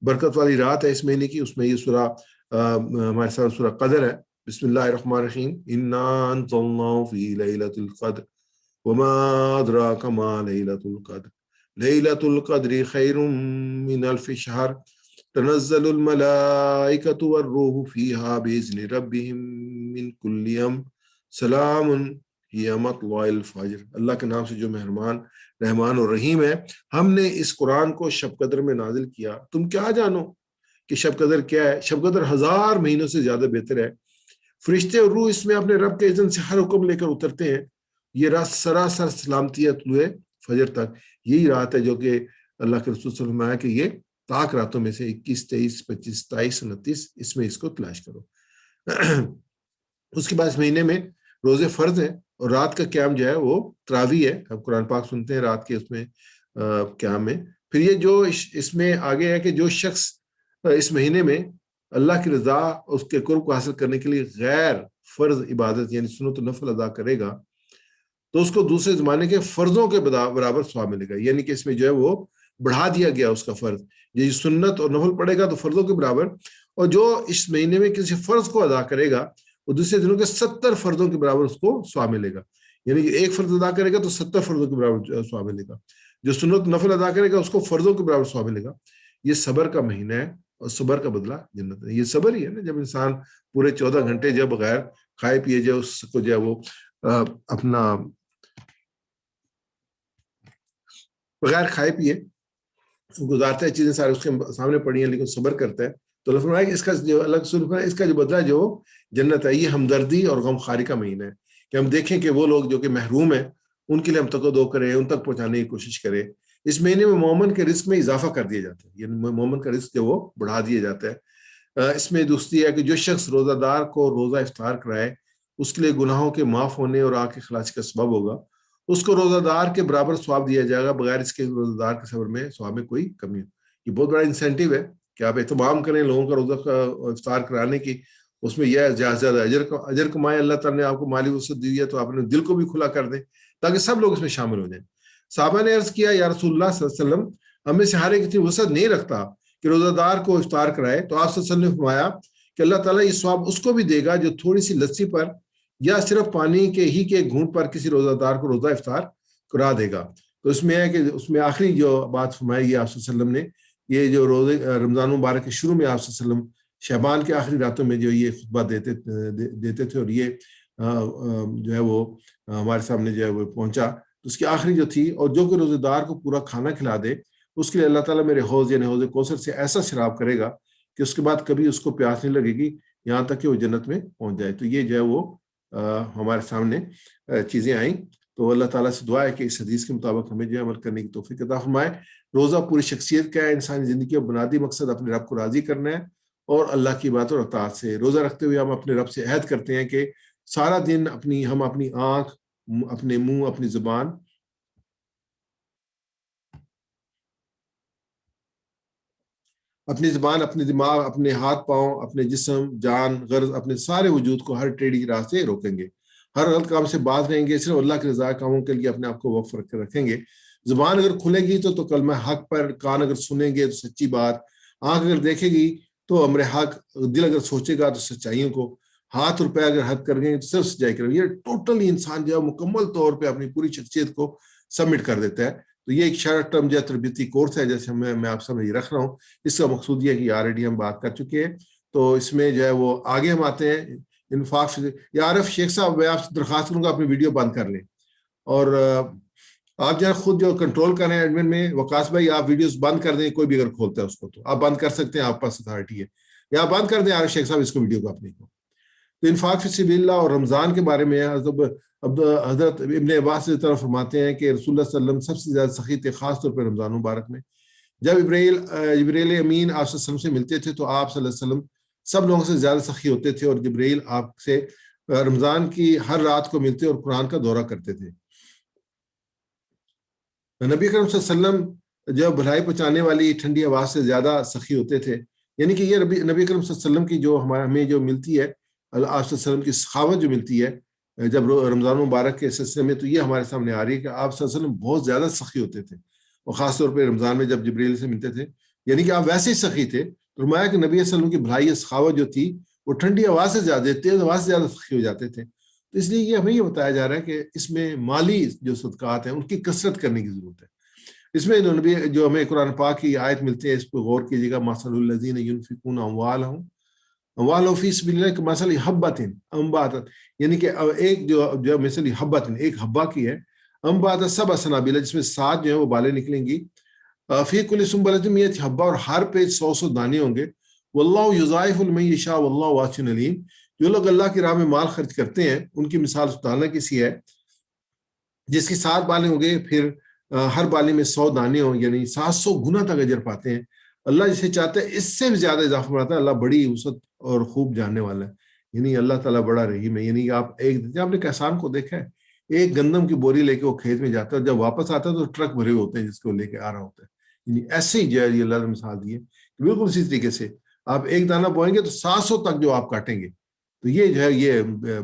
برکت والی رات ہے اس مہینے کی، اس میں یہ سورہ ہمارے ساتھ سورہ قدر ہے، بسم اللہ الرحمن الرحیم، انا انزلناہ فی لیلۃ القدر وما ادراک ما لیلۃ القدر لیلۃ القدر خیر من الف شہر تنزل الملائکۃ والروح فیہا بإذن ربہم من کل امر سلام ہی مطلع الفجر، اللہ کے نام سے جو مہربان رحمان اور رحیم ہے۔ ہم نے اس قرآن کو شب قدر میں نازل کیا، تم کیا جانو کہ شب قدر کیا ہے؟ شب قدر 1000 مہینوں سے زیادہ بہتر ہے۔ فرشتے اور روح اس میں اپنے رب کے اذن سے ہر حکم لے کر اترتے ہیں۔ یہ رات سراسر سلامتی ہے طلوع فجر تک۔ یہی رات ہے جو کہ اللہ کے رسول صلی اللہ علیہ وسلم نے فرمایا کہ یہ طاق راتوں میں سے 21، 23، 25، 27، 29 اس میں اس کو تلاش کرو۔ اس کے بعد اس مہینے میں روزے فرض ہیں اور رات کا قیام جو ہے وہ تراویح ہے۔ ہم قرآن پاک سنتے ہیں رات کے اس میں قیام میں۔ پھر یہ جو اس میں آگے ہے کہ جو شخص اس مہینے میں اللہ کی رضا اس کے قرب کو حاصل کرنے کے لیے غیر فرض عبادت یعنی سنت و نفل ادا کرے گا تو اس کو دوسرے زمانے کے فرضوں کے برابر ثواب ملے گا۔ یعنی کہ اس میں جو ہے وہ بڑھا دیا گیا اس کا فرض، یہ سنت اور نفل پڑے گا تو فرضوں کے برابر، اور جو اس مہینے میں کسی فرض کو ادا کرے گا وہ دوسرے دنوں کے 70 فرضوں کے برابر اس کو ثواب ملے گا۔ یعنی کہ ایک فرض ادا کرے گا تو 70 فرضوں کے برابر ثواب ملے گا، جو سنت نفل ادا کرے گا اس کو فرضوں کے برابر ثواب ملے گا۔ یہ صبر کا مہینہ ہے اور صبر کا بدلہ جنت ہے۔ یہ صبر ہی ہے نا، جب انسان پورے 14 گھنٹے جب بغیر کھائے پیے جو اس کو جو ہے وہ اپنا بغیر کھائے پیے گزارتا ہے، چیزیں سارے اس کے سامنے پڑی ہیں لیکن صبر کرتا ہے تو اللہ فرمایا کہ اس کا جو اس کا جو بدلہ جو جنت ہے۔ یہ ہمدردی اور غم خواری کا مہینہ ہے کہ ہم دیکھیں کہ وہ لوگ جو کہ محروم ہیں ان کے لیے ہم تقدو کریں، ان تک پہنچانے کی کوشش کریں۔ اس مہینے میں مومن کے رزق میں اضافہ کر دیا جاتا ہے، یعنی مومن کا رزق جو وہ بڑھا دیا جاتا ہے۔ اس میں دوسری ہے کہ جو شخص روزہ دار کو روزہ افطار کرائے اس کے لیے گناہوں کے معاف ہونے اور آگ کی خلاصی کا سبب ہوگا، اس کو روزہ دار کے برابر ثواب دیا جائے گا بغیر اس کے روزہ دار کے صبر میں ثواب میں کوئی کمی ہو۔ یہ بہت بڑا انسینٹیو ہے کہ آپ اہتمام کریں لوگوں کا روزہ کا افطار کرانے کی، اس میں یہ زیادہ اجر کمائے، اللہ تعالیٰ نے آپ کو مالی وسعت دی ہے تو آپ نے دل کو بھی کھلا کر دیں تاکہ سب لوگ اس میں شامل ہو جائیں۔ صحابہ نے عرض کیا یا رسول اللہ صلی اللہ علیہ وسلم، ہمیں سے ہر ایک اتنی وسعت نہیں رکھتا کہ روزہ دار کو افطار کرائے، تو آپ صلی اللہ علیہ وسلم نے فرمایا کہ اللہ تعالیٰ یہ ثواب اس کو بھی دے گا جو تھوڑی سی لسی پر یا صرف پانی کے ہی کے گھونٹ پر کسی روزہ دار کو روزہ افطار کرا دے گا۔ تو اس میں ہے کہ اس میں آخری جو بات فرمائی ہے آپ صلی اللہ علیہ وسلم نے، یہ جو روزے رمضان مبارک کے شروع میں آپ صلی اللہ علیہ وسلم شعبان کے آخری راتوں میں جو یہ خطبہ دیتے تھے اور یہ جو ہے وہ ہمارے سامنے جو ہے وہ پہنچا، تو اس کی آخری جو تھی، اور جو کہ روزے دار کو پورا کھانا کھلا دے اس کے لیے اللہ تعالیٰ میرے حوض یعنی حوض کوثر سے ایسا شراب کرے گا کہ اس کے بعد کبھی اس کو پیاس نہیں لگے گی یہاں تک کہ وہ جنت میں پہنچ جائے۔ تو یہ جو ہے وہ ہمارے سامنے چیزیں آئیں، تو اللہ تعالیٰ سے دعا ہے کہ اس حدیث کے مطابق ہمیں جو عمل کرنے کی توفیق عطا فرمائے۔ روزہ پوری شخصیت کا ہے، انسانی زندگی کا بنیادی مقصد اپنے رب کو راضی کرنا ہے اور اللہ کی بات اور اطاعت سے روزہ رکھتے ہوئے ہم اپنے رب سے عہد کرتے ہیں کہ سارا دن ہم اپنی آنکھ، اپنے منہ، اپنی زبان، اپنے دماغ، اپنے ہاتھ پاؤں، اپنے جسم، جان، غرض، اپنے سارے وجود کو ہر ٹیڑھی کی راہ سے روکیں گے، ہر غلط کام سے باز رہیں گے، صرف اللہ کے رضا کاموں کے لیے اپنے آپ کو وقف رکھیں گے۔ زبان اگر کھلے گی تو کلمہ حق پر، کان اگر سنیں گے تو سچی بات، آنکھ اگر دیکھے گی تو امر حق، دل اگر سوچے گا تو سچائیوں کو، ہاتھ اور پیر اگر حد کریں گے تو صرف سچائی کریں گے۔ یہ ٹوٹلی انسان جو ہے مکمل طور پہ اپنی پوری شخصیت کو سبمٹ کر دیتا ہے۔ تو یہ ایک شارٹ ٹرم جو تربیتی کورس ہے جیسے میں آپ سب یہ رکھ رہا ہوں، اس کا مقصود یہ ہے کہ آلریڈی ہم بات کر چکے ہیں، تو اس میں جو ہے وہ آگے ہم آتے ہیں انفاق سے۔ یا عارف شیخ صاحب، میں آپ سے درخواست کروں گا اپنی ویڈیو بند کر لیں، اور آپ جو ہے خود جو کنٹرول کریں ایڈمن میں، وقاص بھائی آپ ویڈیوز بند کر دیں، کوئی بھی اگر کھولتا ہے اس کو تو آپ بند کر سکتے ہیں، آپ پاس اتھارٹی ہے، یا آپ بند کر دیں عارف شیخ صاحب اس کو، ویڈیو کو اپنے کو۔ تو انفاق فی سبیل اللہ اور رمضان کے بارے میں حضرت ابن عباس سے طرف فرماتے ہیں کہ رسول اللہ صلی اللہ علیہ وسلم سب سے زیادہ سخی تھے، خاص طور پہ رمضان مبارک میں۔ جب جبریل امین آپ صلی اللہ علیہ وسلم سے ملتے تھے تو آپ صلی اللہ علیہ وسلم سب لوگوں سے زیادہ سخی ہوتے تھے، اور جبریل آپ سے رمضان کی ہر رات کو ملتے اور قرآن کا دورہ کرتے تھے۔ نبی کرم صلی اللہ علیہ وسلم جو بھلائی پہنچانے والی ٹھنڈی آواز سے زیادہ سخی ہوتے تھے، یعنی کہ یہ نبی کرم صلی اللہ علیہ وسلم کی جو ہمیں جو ملتی ہے، آپ صلی اللہ علیہ وسلم کی سخاوت جو ملتی ہے جب رمضان مبارک کے سلسلے میں، تو یہ ہمارے سامنے آ رہی ہے کہ آپ صلی اللہ علیہ وسلم بہت زیادہ سخی ہوتے تھے، اور خاص طور پہ رمضان میں جب جبریل سے ملتے تھے، یعنی کہ آپ ویسے ہی سخی تھے۔ فرمایا کہ نبی صلی اللہ علیہ وسلم کی بھلائی سخاوت جو تھی وہ ٹھنڈی آواز سے زیادہ، تیز آواز سے زیادہ سخی ہو جاتے تھے۔ تو اس لیے یہ ہمیں یہ بتایا جا رہا ہے کہ اس میں مالی جو صدقات ہیں ان کی کثرت کرنے کی ضرورت ہے۔ اس میں جو ہمیں قرآن پاک کی آیت ملتی ہے اس پہ غور کیجیے گا، مثل الذین ينفقون اموالهم والو فی سبیل اللہ کمثل حبۃ انباتت، یعنی کہ ایک جو مثل حبۃ، ایک حبہ کی ہے، انباتت سبع سنابل، جس میں 7 جو ہے وہ بالیں نکلیں گی، فی کل سنبلۃ مئۃ حبہ، اور ہر پہ 100 دانے ہوں گے، واللہ یضاعف لمن یشاء واللہ واسع علیم، جو لوگ اللہ کی راہ میں مال خرچ کرتے ہیں ان کی مثال اس دانہ کی سی ہے جس کی 7 بالیں ہوں گے، پھر ہر بالی میں 100 دانے ہوں، یعنی 700 گنا تک اجر پاتے ہیں۔ اللہ جسے چاہتا ہے اس سے بھی زیادہ اضافہ بڑھاتا ہے، اللہ بڑی وسعت اور خوب جاننے والا ہے، یعنی اللہ تعالیٰ بڑا رحیم ہے۔ یعنی آپ آپ نے کسان کو دیکھا ہے، ایک گندم کی بوری لے کے وہ کھیت میں جاتا ہے، اور جب واپس آتا ہے تو ٹرک بھرے ہوتے ہیں جس کو لے کے آ رہا ہوتا ہے، یعنی ایسے ہی جو ہے اللہ نے مثال دی ہے، بالکل اسی طریقے سے آپ ایک دانہ بوئیں گے تو 700 تک جو آپ کاٹیں گے۔ تو یہ جو ہے یہ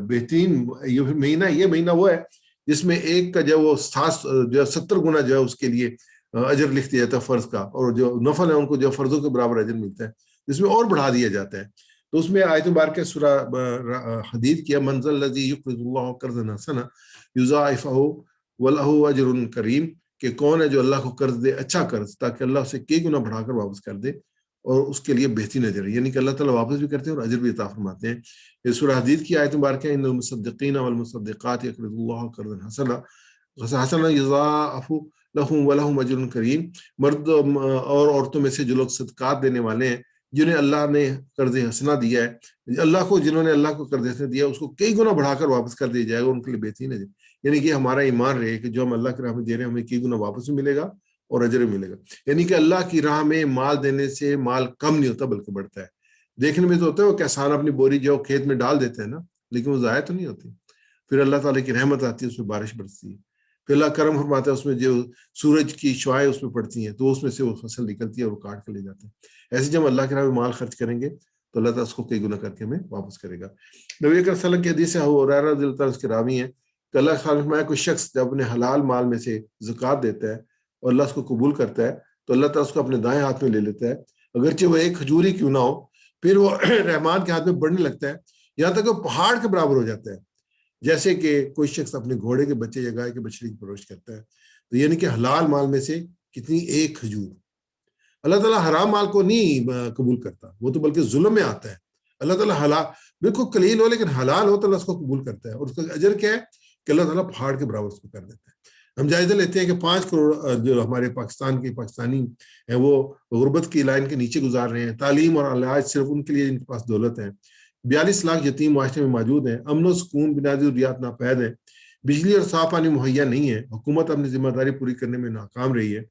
بہترین یہ مہینہ وہ ہے جس میں ایک کا جو وہ 70 گنا جو ہے اس کے لیے اجر لکھ دیا جاتا ہے فرض کا، اور جو نفل ہے ان کو جو فرضوں کے برابر اجر ملتا ہے، جس میں اور بڑھا دیا جاتا ہے۔ تو اس میں آیت مبارکہ سورہ حدید کیا، من ذا الذی یقرض اللہ قرضا حسنا یضاعفہ ولہ اجر کریم، کہ کون ہے جو اللہ کو قرض دے اچھا قرض تاکہ اللہ اسے کئی گنا بڑھا کر واپس کر دے، اور اس کے لیے بہترین اجر ہے، یعنی کہ اللہ تعالیٰ واپس بھی کرتے ہیں اور اجر بھی عطا فرماتے ہیں۔ یہ سورہ حدید کی آیت مبارکہ ہے، ان المصدقین والمصدقات یقرضون اللہ قرضا حسنا یضاعف لہم ولہم اجر کریم، مرد اور عورتوں میں سے جو لوگ صدقات دینے والے ہیں جنہیں اللہ نے قرض حسنہ دیا ہے، جنہوں نے اللہ کو قرض حسنہ دیا اس کو کئی گنا بڑھا کر واپس کر دیا جائے گا، ان کے لیے بہترین اجر، یعنی کہ ہمارا ایمان رہے کہ جو ہم اللہ کی راہ میں دے رہے ہیں ہمیں کئی گنا واپس بھی ملے گا اور اجر بھی ملے گا۔ یعنی کہ اللہ کی راہ میں مال دینے سے مال کم نہیں ہوتا بلکہ بڑھتا ہے۔ دیکھنے میں تو ہوتا ہے وہ کسان اپنی بوری جو کھیت میں ڈال دیتے ہیں نا، لیکن وہ ضائع تو نہیں ہوتی، پھر اللہ تعالیٰ کی رحمت آتی ہے، اس میں بارش برستی ہے، پھر اللہ کرم فرماتا ہے، اس میں جو سورج کی شعائیں اس میں پڑتی ہیں تو اس میں سے وہ فصل نکلتی ہے اور وہ کاٹ کے لے جاتے ہیں۔ ایسے جب اللہ کے راہ میں مال خرچ کریں گے تو اللہ تعالیٰ اس کو کئی گنا کر کے ہمیں واپس کرے گا۔ نبی اکرم صلی اللہ علیہ وسلم کی حدیث ہے، ابو ہریرہ رضی اللہ تعالیٰ اس کے راوی ہیں کہ اللہ تعالیٰ فرمایا کوئی شخص جب اپنے حلال مال میں سے زکوٰۃ دیتا ہے اور اللہ اس کو قبول کرتا ہے تو اللہ تعالیٰ اس کو اپنے دائیں ہاتھ میں لے لیتا ہے، اگرچہ وہ ایک کھجوری کیوں نہ ہو، پھر وہ رحمان کے ہاتھ میں بڑھنے لگتا ہے، یہاں تک وہ پہاڑ کے برابر ہو جاتا ہے، جیسے کہ کوئی شخص اپنے گھوڑے کے بچے یا گائے کے بچڑے کی پرورش کرتا ہے۔ تو یعنی کہ حلال مال میں سے کتنی ایک کھجور، اللہ تعالیٰ حرام مال کو نہیں قبول کرتا، وہ تو بلکہ ظلم میں آتا ہے۔ اللہ تعالیٰ حلال بالکل قلیل ہو لیکن حلال ہو تو اللہ اس کو قبول کرتا ہے، اور اس کا اجر کیا ہے کہ اللہ تعالیٰ پہاڑ کے برابر اس کو کر دیتا ہے۔ ہم جائزہ لیتے ہیں کہ 5 کروڑ جو ہمارے پاکستان کے پاکستانی ہیں وہ غربت کی لائن کے نیچے گزار رہے ہیں، تعلیم اور علاج صرف ان کے لیے جن کے پاس دولت ہے، 42 لاکھ یتیم معاشرے میں موجود ہیں، امن و سکون بنیادی ضروریات ناپید ہیں، بجلی اور صاف پانی مہیا نہیں ہے، حکومت اپنی ذمہ داری پوری کرنے میں ناکام رہی ہے۔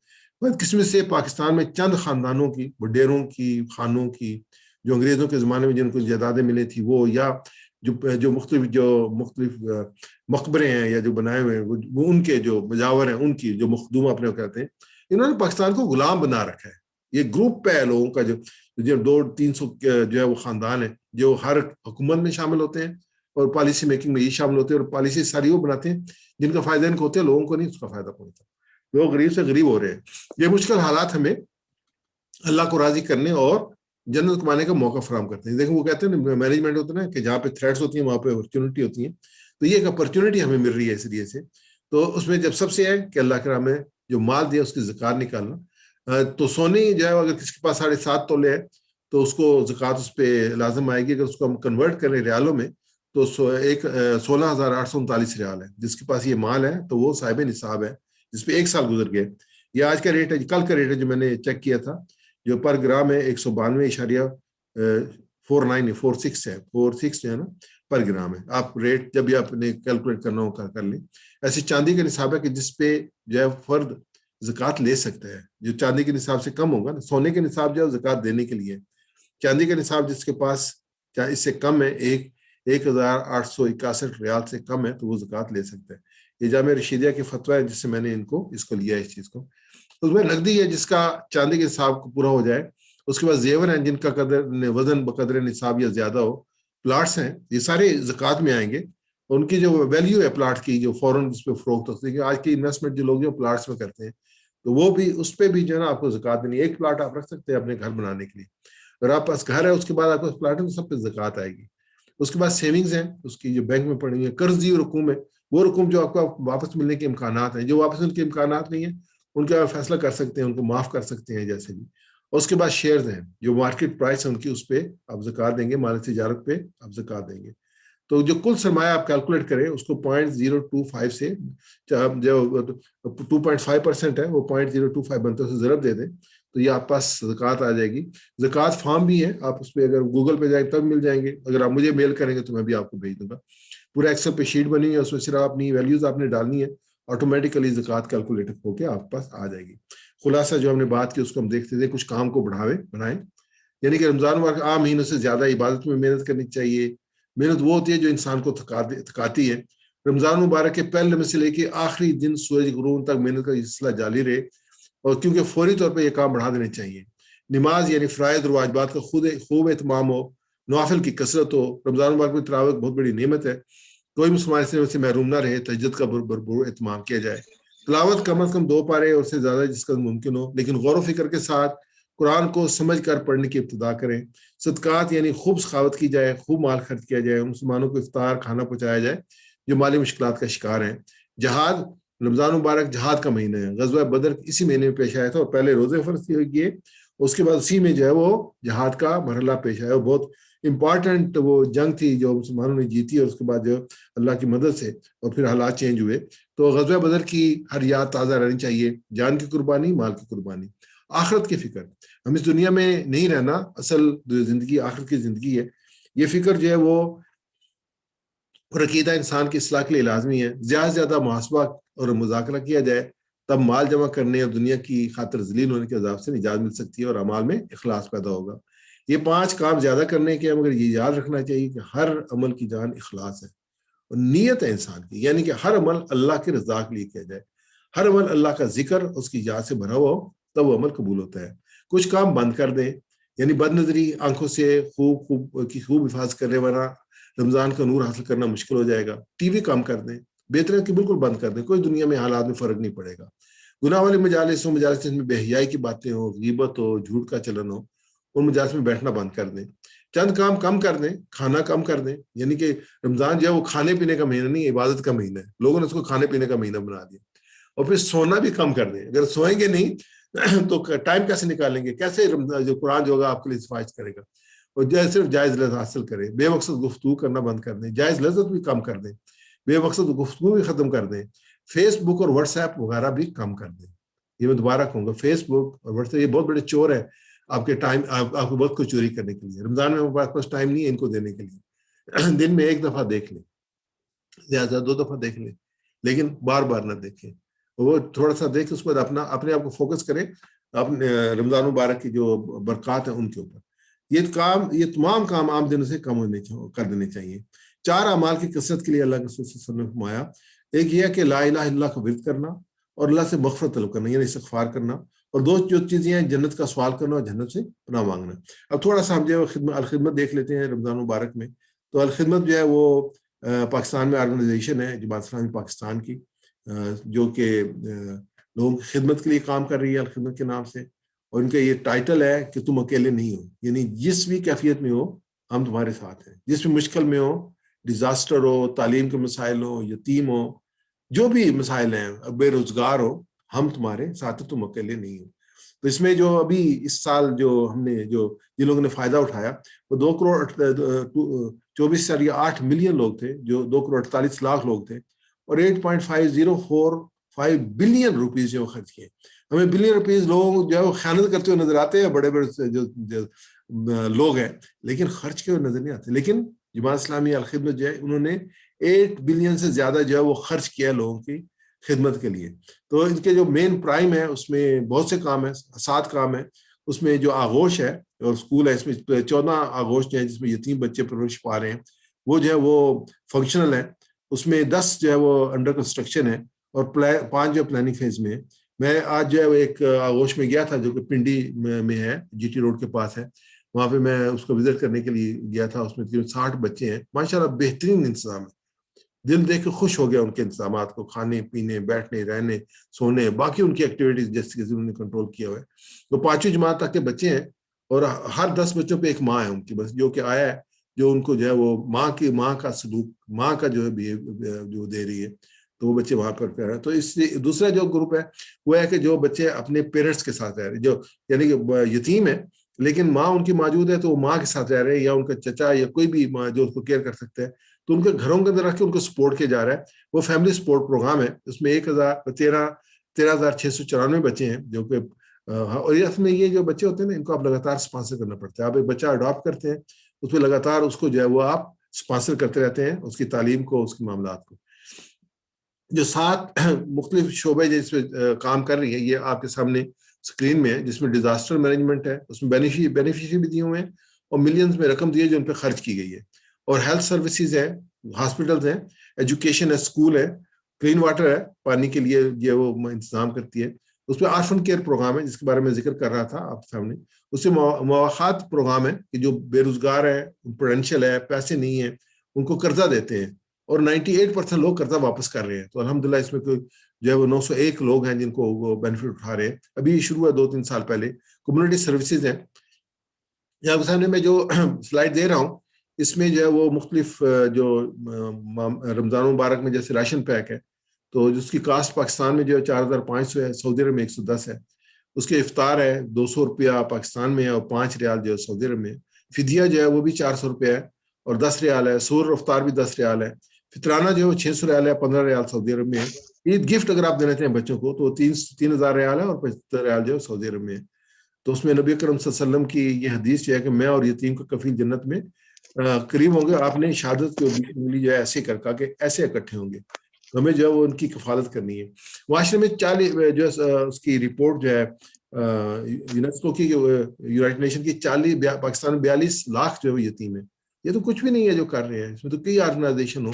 بدقسمتی سے پاکستان میں چند خاندانوں کی، وڈیروں کی، خانوں کی، جو انگریزوں کے زمانے میں جن کو جائیدادیں ملی تھی وہ، یا جو مختلف مقبرے ہیں یا جو بنائے ہوئے ہیں وہ ان کے جو مجاور ہیں، ان کی جو مخدوم اپنے کہتے ہیں، انہوں نے پاکستان کو غلام بنا رکھا ہے۔ یہ گروپ ہے لوگوں کا جو 200-300 جو ہے وہ خاندان ہے جو ہر حکومت میں شامل ہوتے ہیں اور پالیسی میکنگ میں یہ شامل ہوتے ہیں، اور پالیسی ساری وہ بناتے ہیں جن کا فائدہ ان کو ہوتا ہے، لوگوں کو نہیں اس کا فائدہ پہنچتا، لوگ غریب سے غریب ہو رہے ہیں۔ یہ مشکل حالات ہمیں اللہ کو راضی کرنے اور جنت کمانے کا موقع فراہم کرتے ہیں۔ دیکھیں وہ کہتے ہیں مینجمنٹ ہوتا ہے نا کہ جہاں پہ تھریٹس ہوتی ہیں وہاں پہ اپرچونٹی ہوتی ہیں، تو یہ ایک اپرچونٹی ہمیں مل رہی ہے اس لیے سے۔ تو اس میں جب سب سے ہے کہ اللہ کے راہ میں جو مال دیا اس کی زکات نکالنا، تو سونے جو ہے اگر کسی کے پاس 7.5 تولے ہے تو اس کو زکات اس پہ لازم آئے گی۔ اگر اس کو ہم کنورٹ کریں ریالوں میں تو 16,839 ریال ہے، جس کے پاس یہ مال ہے تو وہ صاحب نصاب ہے، جس پہ 1 سال گزر گئے۔ یہ آج کا ریٹ ہے، کل کا ریٹ ہے جو میں نے چیک کیا تھا، جو پر گرام ہے 192.46 ہے، 46 جو ہے نا پر گرام ہے۔ آپ ریٹ جب بھی آپ نے کیلکولیٹ کرنا ہو کر لیں۔ ایسی چاندی کا نصاب ہے کہ جس پہ جو ہے فرد زکات لے سکتا ہے، جو چاندی کے نصاب سے کم ہوگا نا، سونے کے نصاب جو ہے زکات دینے کے لیے، چاندی کا نصاب جس کے پاس چاہے اس سے کم ہے 1,861 ریال سے کم ہے تو وہ زکات لے سکتا ہے۔ یہ جامعہ رشیدیہ کی فتویٰ ہے جس سے میں نے اس کو لیا اس چیز کو۔ اس میں نقدی ہے جس کا چاندی کے نصاب کو پورا ہو جائے، اس کے بعد زیور ہیں جن کا وزن بقدر نصاب یا زیادہ ہو، پلاٹس ہیں، یہ سارے زکات میں آئیں گے، ان کی جو ویلیو ہے پلاٹ کی جو فوراً جس پہ فروخت ہوتی ہے، آج کی انویسٹمنٹ جو لوگ جو پلاٹس میں کرتے ہیں تو وہ بھی اس پہ بھی جو ہے نا آپ کو زکات دینی ہے۔ 1 پلاٹ آپ رکھ سکتے ہیں اپنے گھر بنانے کے لیے، اگر آپ پاس گھر ہے اس کے بعد آپ کو پلاٹ ہے تو سب پہ زکات آئے گی۔ اس کے بعد سیونگز ہیں، اس کی جو بینک میں پڑی ہیں، قرضی رقوم ہے، وہ رقوم جو آپ کو واپس ملنے کے امکانات ہیں، جو واپس ان کے امکانات نہیں ہیں ان کا فیصلہ کر سکتے ہیں، ان کو معاف کر سکتے ہیں جیسے بھی۔ اور اس کے بعد شیئرز ہیں جو مارکیٹ پرائس ہے ان کی، اس پہ آپ زکوٰۃ دیں گے، مال تجارت پہ آپ زکوٰۃ دیں گے. تو جو کل سرمایہ آپ کیلکولیٹ کریں اس کو 0.025 سے جو 2.5% ہے وہ 0.025 بنتا ہے، اسے ضرب دے دیں تو یہ آپ پاس زکوٰۃ آ جائے گی. زکوٰۃ فارم بھی ہے، آپ اس پہ اگر گوگل پہ جائیں تب مل جائیں گے، اگر آپ مجھے میل کریں گے تو میں بھی آپ کو بھیج دوں گا. پورا ایکسل پہ شیٹ بنی ہے، اس میں صرف اپنی ویلیوز آپ نے ڈالنی ہے، آٹومیٹیکلی زکوٰۃ کیلکولیٹ ہو کے آپ پاس آ جائے گی. خلاصہ جو ہم نے بات کی اس کو ہم دیکھتے تھے، کچھ کام کو بنائیں. یعنی کہ رمضان مبارک عام مہینوں سے زیادہ عبادت میں محنت کرنی چاہیے. محنت وہ ہوتی ہے جو انسان کو تھکاتی ہے. رمضان مبارک کے پہلے میں سے لے کے آخری دن سورج غروب تک محنت کا سلسلہ جاری رہے، اور کیونکہ فوری طور پہ یہ کام بڑھا دینے چاہیے. نماز یعنی فرائض اور واجبات کا خوب اہتمام ہو، نوافل کی کثرت ہو. رمضان مبارک میں تراویح بہت بڑی نعمت ہے، کوئی مسلمان اس سے محروم نہ رہے. تہجد کا بھرپور اہتمام کیا جائے. تلاوت کم از کم 2 پارے اور سے زیادہ جس کا ممکن ہو، لیکن غور و فکر کے ساتھ قرآن کو سمجھ کر پڑھنے کی ابتدا کریں. صدقات یعنی خوب سخاوت کی جائے، خوب مال خرچ کیا جائے، مسلمانوں کو افطار کھانا پہنچایا جائے جو مالی مشکلات کا شکار ہیں. جہاد، رمضان مبارک جہاد کا مہینہ ہے. غزوہ بدر اسی مہینے میں پیش آیا تھا، اور پہلے روزے فرض کیے، اس کے بعد اسی میں جو ہے وہ جہاد کا مرحلہ پیش آیا. بہت امپارٹنٹ وہ جنگ تھی جو مسلمانوں نے جیتی، اور اس کے بعد جو اللہ کی مدد سے اور پھر حالات چینج ہوئے. تو غزوہ بدر کی ہر یاد تازہ رہنی چاہیے. جان کی قربانی، مال کی قربانی، آخرت کی فکر. ہم اس دنیا میں نہیں رہنا، اصل زندگی آخرت کی زندگی ہے. یہ فکر جو ہے وہ عقیدہ انسان کی اصلاح کے لیے لازمی ہے. زیادہ سے زیادہ محاسبہ اور مذاکرہ کیا جائے، تب مال جمع کرنے اور دنیا کی خاطر ذلیل ہونے کے عذاب سے نجات مل سکتی ہے اور اعمال میں اخلاص پیدا ہوگا. یہ 5 کام زیادہ کرنے کے، مگر یہ یاد رکھنا چاہیے کہ ہر عمل کی جان اخلاص ہے اور نیت ہے انسان کی. یعنی کہ ہر عمل اللہ کی رضا کے لیے کیا جائے، ہر عمل اللہ کا ذکر اس کی یاد سے بھرا ہوا ہو، تب وہ عمل قبول ہوتا ہے. کچھ کام بند کر دیں، یعنی بد نظری، آنکھوں سے خوب حفاظت کرنے والا رمضان کا نور حاصل کرنا مشکل ہو جائے گا. ٹی وی کم کر دیں، بہتر ہے کہ بالکل بند کر دیں، کوئی دنیا میں حالات میں فرق نہیں پڑے گا. گناہ والی مجالس میں بے حیائی کی باتیں ہو، غیبت ہو، جھوٹ کا چلن ہو، ان مجالس میں بیٹھنا بند کر دیں. چند کام کم کر دیں، کھانا کم کر دیں. یعنی کہ رمضان جو ہے وہ کھانے پینے کا مہینہ نہیں، عبادت کا مہینہ ہے. لوگوں نے اس کو کھانے پینے کا مہینہ بنا دیا. اور پھر سونا بھی کم کر دیں. اگر سوئیں گے نہیں تو ٹائم کیسے نکالیں گے؟ کیسے جو قرآن جو ہوگا آپ کے لیے سفارش کرے گا؟ اور صرف جائز لذت حاصل کریں. بے مقصد گفتگو کرنا بند کر دیں. جائز لذت بھی کم کر دیں، بے مقصد گفتگو بھی ختم کر دیں. فیس بک اور واٹس ایپ وغیرہ بھی کم کر دیں. یہ میں دوبارہ کہوں گا، فیس بک اور واٹس ایپ یہ بہت بڑے چور ہے آپ کے ٹائم، آپ کو بہت کچھ چوری کرنے کے لیے. رمضان میں ہمارے پاس ٹائم نہیں ہے ان کو دینے کے لیے. دن میں 1 دفعہ دیکھ لیں، زیادہ 2 دفعہ دیکھ لیں، لیکن بار بار نہ دیکھیں. وہ تھوڑا سا دیکھ اس کے بعد اپنے آپ کو فوکس کریں اپنے رمضان مبارک کی جو برکات ہیں ان کے اوپر. یہ تمام کام عام دنوں سے کم کر دینے چاہیے. 4 اعمال کی کثرت کے لیے اللہ کے رسول صلی اللہ علیہ وسلم نے فرمایا. ایک یہ ہے کہ لا الہ الا اللہ کا ورد کرنا اور اللہ سے مغفرت طلب کرنا، یعنی استغفار کرنا. اور 2 جو چیزیں ہیں، جنت کا سوال کرنا اور جنت سے پناہ مانگنا. اب تھوڑا سا ہم جو ہے الخدمت دیکھ لیتے ہیں رمضان مبارک میں. تو الخدمت جو ہے وہ پاکستان میں آرگنائزیشن ہے جماعت اسلامی پاکستان کی، جو کہ لوگوں کی خدمت کے لیے کام کر رہی ہے الخدمت کے نام سے. اور ان کا یہ ٹائٹل ہے کہ تم اکیلے نہیں ہو، یعنی جس بھی کیفیت میں ہو ہم تمہارے ساتھ ہیں. جس بھی مشکل میں ہو، ڈیزاسٹر ہو، تعلیم کے مسائل ہو، یتیم ہو، جو بھی مسائل ہیں، بے روزگار ہو، ہم تمہارے ساتھ، تم اکیلے نہیں ہو. تو اس میں جو ابھی اس سال جو ہم نے جن لوگوں نے فائدہ اٹھایا وہ 2.24 ملین لوگ تھے، جو 2.48 کروڑ لوگ تھے، اور 8.5045 بلین روپیز جو خرچ کیے. ہمیں بلین روپیز لوگ جو ہے وہ خیانت کرتے ہوئے نظر آتے ہیں، بڑے بڑے جو لوگ ہیں، لیکن خرچ کے ہوئے نظر نہیں آتے. لیکن جماعت اسلامی الخدمت جو ہے انہوں نے 8 بلین سے زیادہ جو ہے وہ خرچ کیا لوگوں کی خدمت کے لیے. تو ان کے جو مین پرائم ہے اس میں بہت سے کام ہیں، 7 کام ہیں. اس میں جو آغوش ہے اور اسکول ہے، اس میں 14 آغوش جو ہے جس میں یتیم بچے پرورش پا رہے ہیں، وہ جو ہے وہ فنکشنل ہے. اس میں 10 جو ہے وہ انڈر کنسٹرکشن ہے اور 5 جو پلاننگ فیز میں ہے. میں آج جو ہے ایک آغوش میں گیا تھا جو کہ پنڈی میں ہے، جی ٹی روڈ کے پاس ہے. وہاں پہ میں اس کو وزٹ کرنے کے لیے گیا تھا. اس میں 60 بچے ہیں، ماشاءاللہ بہترین انتظام ہے. دل دیکھ کے خوش ہو گیا ان کے انتظامات کو، کھانے پینے، بیٹھنے، رہنے، سونے، باقی ان کی ایکٹیویٹیز جیسے کہ انہوں نے کنٹرول کیا ہوا ہے. تو 5ویں جماعت تک کے بچے ہیں اور ہر 10 بچوں پہ ایک ماں ہے ان کی، بس جو کہ آیا ہے جو ان کو جو ہے وہ ماں کا سلوک، ماں کا جو ہے جو دے رہی ہے. تو وہ بچے وہاں پر رہ رہے ہیں. تو اس لیے دوسرا جو گروپ ہے وہ ہے کہ جو بچے اپنے پیرنٹس کے ساتھ رہ رہے ہیں، جو یعنی کہ یتیم ہے لیکن ماں ان کی موجود ہے تو وہ ماں کے ساتھ رہ رہے ہیں، یا ان کا چچا یا کوئی بھی ماں جو اس کو کیئر کر سکتے ہیں، تو ان کے گھروں کے اندر رکھ کے ان کو سپورٹ کیا جا رہا ہے. وہ فیملی سپورٹ پروگرام ہے، اس میں 13,694 بچے ہیں جو کہ اور اس میں یہ جو بچے ہوتے ہیں نا ان کو آپ لگاتار اسپانسر کرنا پڑتا ہے. آپ ایک بچہ اڈاپٹ کرتے ہیں اس میں لگاتار اس کو جو ہے وہ آپ اسپانسر کرتے رہتے ہیں، اس کی تعلیم کو، اس کے معاملات کو. جو 7 مختلف شعبے جس پہ کام کر رہی ہے یہ آپ کے سامنے اسکرین میں ہے، جس میں ڈیزاسٹر مینجمنٹ ہے، اس میں بینیفیشری بھی دیے ہوئے ہیں اور ملینز میں رقم دی ہے جو ان پہ خرچ کی گئی ہے. اور ہیلتھ سروسز ہے، ہاسپٹلز ہیں، ایجوکیشن ہے، اسکول ہے، کلین واٹر ہے، پانی کے لیے یہ وہ انتظام کرتی ہے. اس پہ آرفن کیئر پروگرام ہے جس کے بارے میں ذکر کر رہا تھا آپ سامنے. اس سے مواخات پروگرام ہے کہ جو بے روزگار ہے، پوٹینشیل ہے، پیسے نہیں ہیں، ان کو قرضہ دیتے ہیں اور 98% لوگ قرضہ واپس کر رہے ہیں. تو الحمدللہ اس میں کوئی جو ہے وہ 901 لوگ ہیں جن کو وہ بینیفٹ اٹھا رہے ہیں. ابھی شروع ہے 2-3 سال پہلے. کمیونٹی سروسز ہیں. یہاں کے سامنے میں جو سلائڈ دے رہا ہوں اس میں جو ہے وہ مختلف جو رمضان مبارک میں جیسے راشن پیک ہے تو جس کی کاسٹ پاکستان میں جو ہے 4,500 ہے، سعودی عرب میں 110 ہے. اس کے افطار ہے 200 روپیہ پاکستان میں ہے اور 5 ریال جو ہے سعودی عرب میں. فدیہ جو ہے وہ بھی 400 روپیہ ہے اور 10 ریال ہے. سور افطار بھی 10 ریال ہے. فطرانہ جو ہے 600 ریال ہے، 15 ریال سعودی عرب میں ہے. عید گفٹ اگر آپ دینا چاہیں بچوں کو تو 3,000 ریال ہے اور 75 ریال جو ہے سعودی عرب میں ہے. تو اس میں نبی اکرم صلی اللہ علیہ وسلم کی یہ حدیث جو ہے کہ میں اور یتیم کا کفیل جنت میں قریب ہوں گے. آپ نے شہادت کی انگلی جو ہے ایسے کر کہ ایسے اکٹھے ہوں گے. ہمیں جو ہے وہ ان کی کفالت کرنی ہے. معاشرے میں 40 جو ہے اس کی رپورٹ جو ہے یونیسکو کی یونائٹڈ نیشن کی 40 پاکستان میں 42 لاکھ جو ہے یتیم ہے. یہ تو کچھ بھی نہیں ہے جو کر رہے ہیں، اس میں تو کئی آرگنائزیشن ہو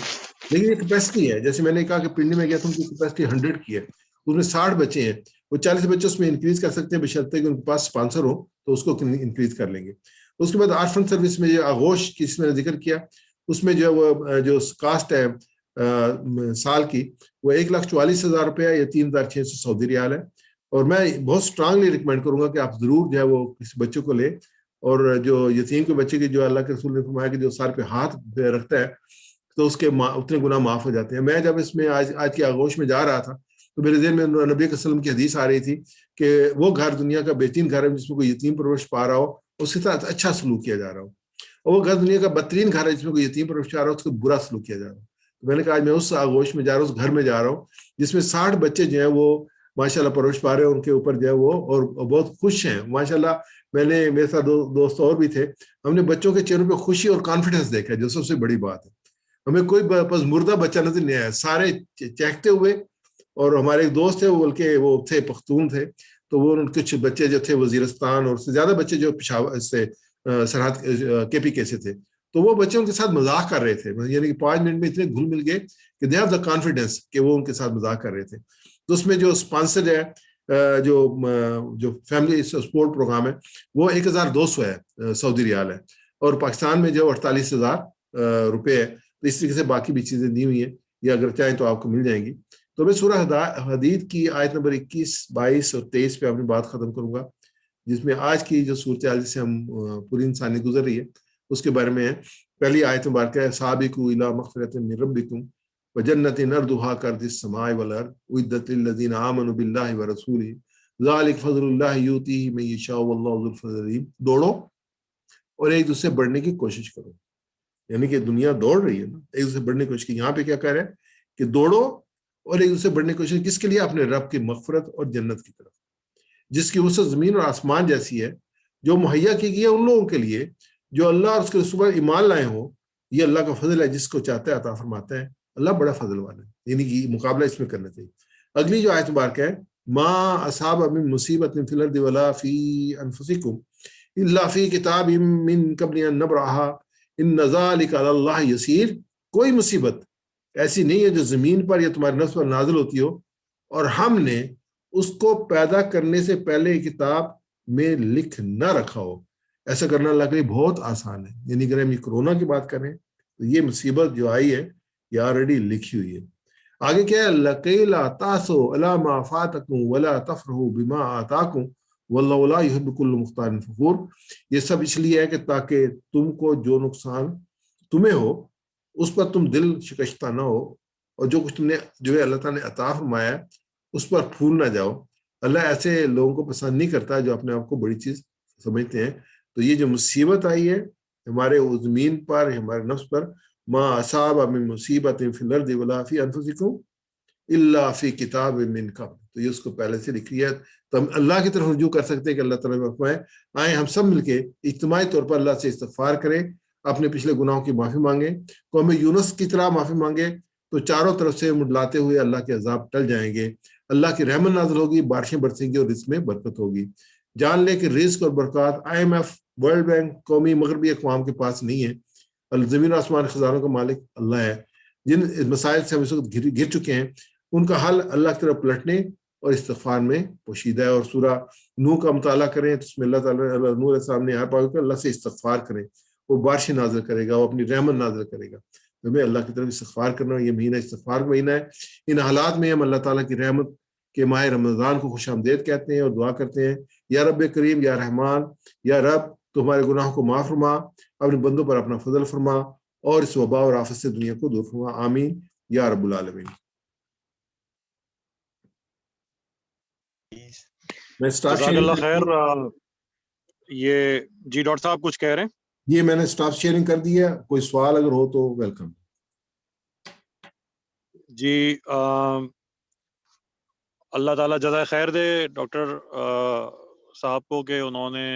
لیکن یہ کیپیسٹی ہے. جیسے میں نے کہا کہ پنڈی میں گیا تو ان کی کیپیسٹی 100 کی ہے، اس میں 60 بچے ہیں، وہ 40 بچے اس میں انکریز کر سکتے ہیں بشرطے کہ ان کے پاس اسپانسر ہو تو اس کو انکریز کر لیں گے. اس کے بعد آرفن سروس میں جو آغوش کی اس میں نے ذکر کیا، اس میں جو ہے وہ جو کاسٹ ہے سال کی وہ 1,44,000 روپیہ یا 3,600 سعودی ریال ہے. اور میں بہت اسٹرانگلی ریکمینڈ کروں گا کہ آپ ضرور جو ہے وہ کسی بچے کو لیں. اور جو یتیم کے بچے کی جو اللہ کے رسول نے فرمایا کہ جو سر پہ ہاتھ رکھتا ہے تو اس کے اتنے گناہ معاف ہو جاتے ہیں. میں جب اس میں آج کی آغوش میں جا رہا تھا تو میرے ذہن میں نبی علیہ وسلم کی حدیث آ رہی تھی کہ وہ گھر دنیا کا بہترین گھر ہے جس میں کوئی یتیم پرورش پا رہا ہو، اس کے ساتھ اچھا سلوک کیا جا رہا ہو، اور وہ گھر دنیا کا بدترین گھر ہے جس میں کوئی یتیم پرورش پا رہا ہو، اس کو برا سلوک کیا جا رہا ہو. تو میں نے کہا آج میں اس آغوش میں جا رہا ہوں، اس گھر میں جا رہا ہوں جس میں 60 بچے جو ہیں وہ ماشاءاللہ پرورش پا رہے ہیں، ان کے اوپر جو ہے وہ اور بہت خوش ہیں ماشاءاللہ. میں نے میرے ساتھ دوست اور بھی تھے، ہم نے بچوں کے چہروں پہ خوشی اور کانفیڈنس دیکھا جو سب سے بڑی بات ہے. ہمیں کوئی بس مردہ بچہ نظر نہیں آیا، سارے چہکتے ہوئے. اور ہمارے ایک دوست تھے وہ بلکہ وہ تھے پختون تھے، تو وہ کچھ بچے جو تھے وزیرستان اور سے زیادہ بچے جو پشاور سے سرحد کے پی کے سے تھے، تو وہ بچے ان کے ساتھ مذاق کر رہے تھے. یعنی کہ 5 منٹ میں اتنے گھل مل گئے کہ دے ہیو دا کانفیڈنس کہ وہ ان کے ساتھ مذاق کر رہے تھے. تو اس میں جو اسپانسر ہے جو فیملی سپورٹ پروگرام ہے وہ 1,200 ہے سعودی ریال ہے، اور پاکستان میں جو 48,000 روپے ہے. تو اس طریقے سے باقی بھی چیزیں دی ہوئی ہیں، یہ اگر چاہیں تو آپ کو مل جائیں گی. تو میں سورہ حدید کی آیت نمبر 21، 22 اور 23 پہ اپنی بات ختم کروں گا، جس میں آج کی جو صورتحال جس سے ہم پوری انسانی گزر رہی ہے اس کے بارے میں ہے. پہلی آیت مبارکہ ہے سابقوا الی مغفرۃ من ربکم وجنۃ عرضھا کعرض السماء والارض اعدت للذین آمنوا باللہ ورسولہ ذلک فضل اللہ یؤتیہ من یشاء واللہ ذو الفضل العظیم. دوڑو اور ایک دوسرے سے بڑھنے کی کوشش کرو. یعنی کہ دنیا دوڑ رہی ہے نا، ایک دوسرے سے بڑھنے کی کوشش کی. یہاں پہ کیا کہہ رہے ہیں کہ دوڑو اور ایک دوسرے سے بڑھنے کی کوشش. کس کے لیے؟ اپنے رب کی مغفرت اور جنت کی طرف، جس کی وسعت زمین اور آسمان جیسی ہے، جو مہیا کی گئی ہے ان لوگوں کے لیے جو اللہ اور اس کے رسول پر ایمان لائے ہوں. یہ اللہ کا فضل ہے، جس کو چاہتا ہے عطا فرماتا ہے. اللہ بڑا فضل والا ہے، یعنی کہ مقابلہ اس میں کرنا چاہیے. اگلی جو آیت مبارکہ ہے ما اصاب من مصیبت فی الارض ولا فی انفسکم الا فی کتاب من قبل ان نبرأها ان ذلک علی اللہ یسیر. کوئی مصیبت ایسی نہیں ہے جو زمین پر یا تمہارے نفس پر نازل ہوتی ہو اور ہم نے اس کو پیدا کرنے سے پہلے کتاب میں لکھ نہ رکھا ہو. ایسا کرنا اللہ کے لیے بہت آسان ہے. یعنی اگر ہم یہ کرونا کی بات کریں تو یہ مصیبت جو آئی ہے یہ آلریڈی لکھی ہوئی ہے. آگے کیا ہے؟ لَكَيْ لَا تَأْسَوْا عَلَىٰ مَا فَاتَكُمْ وَلَا تَفْرَحُوا بِمَا آتَاكُمْ وَاللَّهُ لَا يُحِبُّ كُلَّ مُخْتَالٍ فَخُورٍ. یہ سب اس لیے ہے کہ تاکہ تم کو جو نقصان تمہیں ہو اس پر تم دل شکستہ نہ ہو اور جو کچھ تم نے جو ہے اللہ تعالیٰ نے عطا فرمایا ہے اس پر پھول نہ جاؤ. اللہ ایسے لوگوں کو پسند نہیں کرتا جو اپنے آپ کو بڑی چیز سمجھتے ہیں. تو یہ جو مصیبت آئی ہے ہمارے زمین پر, ہمارے نفس پر, ما اصاب من مصیبت فی الارض ولا فی انفسکم الا فی کتاب من قبل, تو یہ اس کو پہلے سے لکھی ہے. تو ہم اللہ کی طرف رجوع کر سکتے ہیں کہ اللہ تعالیٰ فرمائے آئیں ہم سب مل کے اجتماعی طور پر اللہ سے استغفار کریں, اپنے پچھلے گناہوں کی معافی مانگیں, قوم یونس کی طرح معافی مانگیں, تو چاروں طرف سے مڈلاتے ہوئے اللہ کے عذاب ٹل جائیں گے, اللہ کی رحمت نازل ہوگی, بارشیں برسیں گی اور رزق میں برکت ہوگی. جان لے کہ رزق اور برکات IMF, ورلڈ بینک, قومی مغربی اقوام کے پاس نہیں ہے. زمین و آسمان خزانوں کا مالک اللہ ہے. جن مسائل سے ہم اس وقت گر چکے ہیں ان کا حل اللہ کی طرف پلٹنے اور استغفار میں پوشیدہ ہے. اور سورہ نوح کا مطالعہ کریں تو اس میں اللہ تعالیٰ نوح علیہ السلام نے یہاں پاک کر اللہ سے استغفار کریں, وہ بارشیں نازل کرے گا, وہ اپنی رحمت نازل کرے گا. ہمیں اللہ کی طرف استغفار کرنا, یہ مہینہ استغفار کا مہینہ ہے. ان حالات میں ہم اللہ تعالیٰ کی رحمت کے ماہ رمضان کو خوش آمدید کہتے ہیں اور دعا کرتے ہیں, یا رب کریم, یا رحمان, یا رب تو ہمارے گناہوں کو معاف فرما, اپنے بندوں پر اپنا فضل فرما اور اس وبا اور آفت سے دنیا کو دور فرما. آمین یا رب العالمین. جزاک اللہ خیر. یہ جی ڈاکٹر صاحب کچھ کہہ رہے ہیں؟ یہ میں نے سٹاف شیئرنگ کر دی ہے, کوئی سوال اگر ہو تو ویلکم. جی اللہ تعالیٰ جزائے خیر دے ڈاکٹر صاحب کو کہ انہوں نے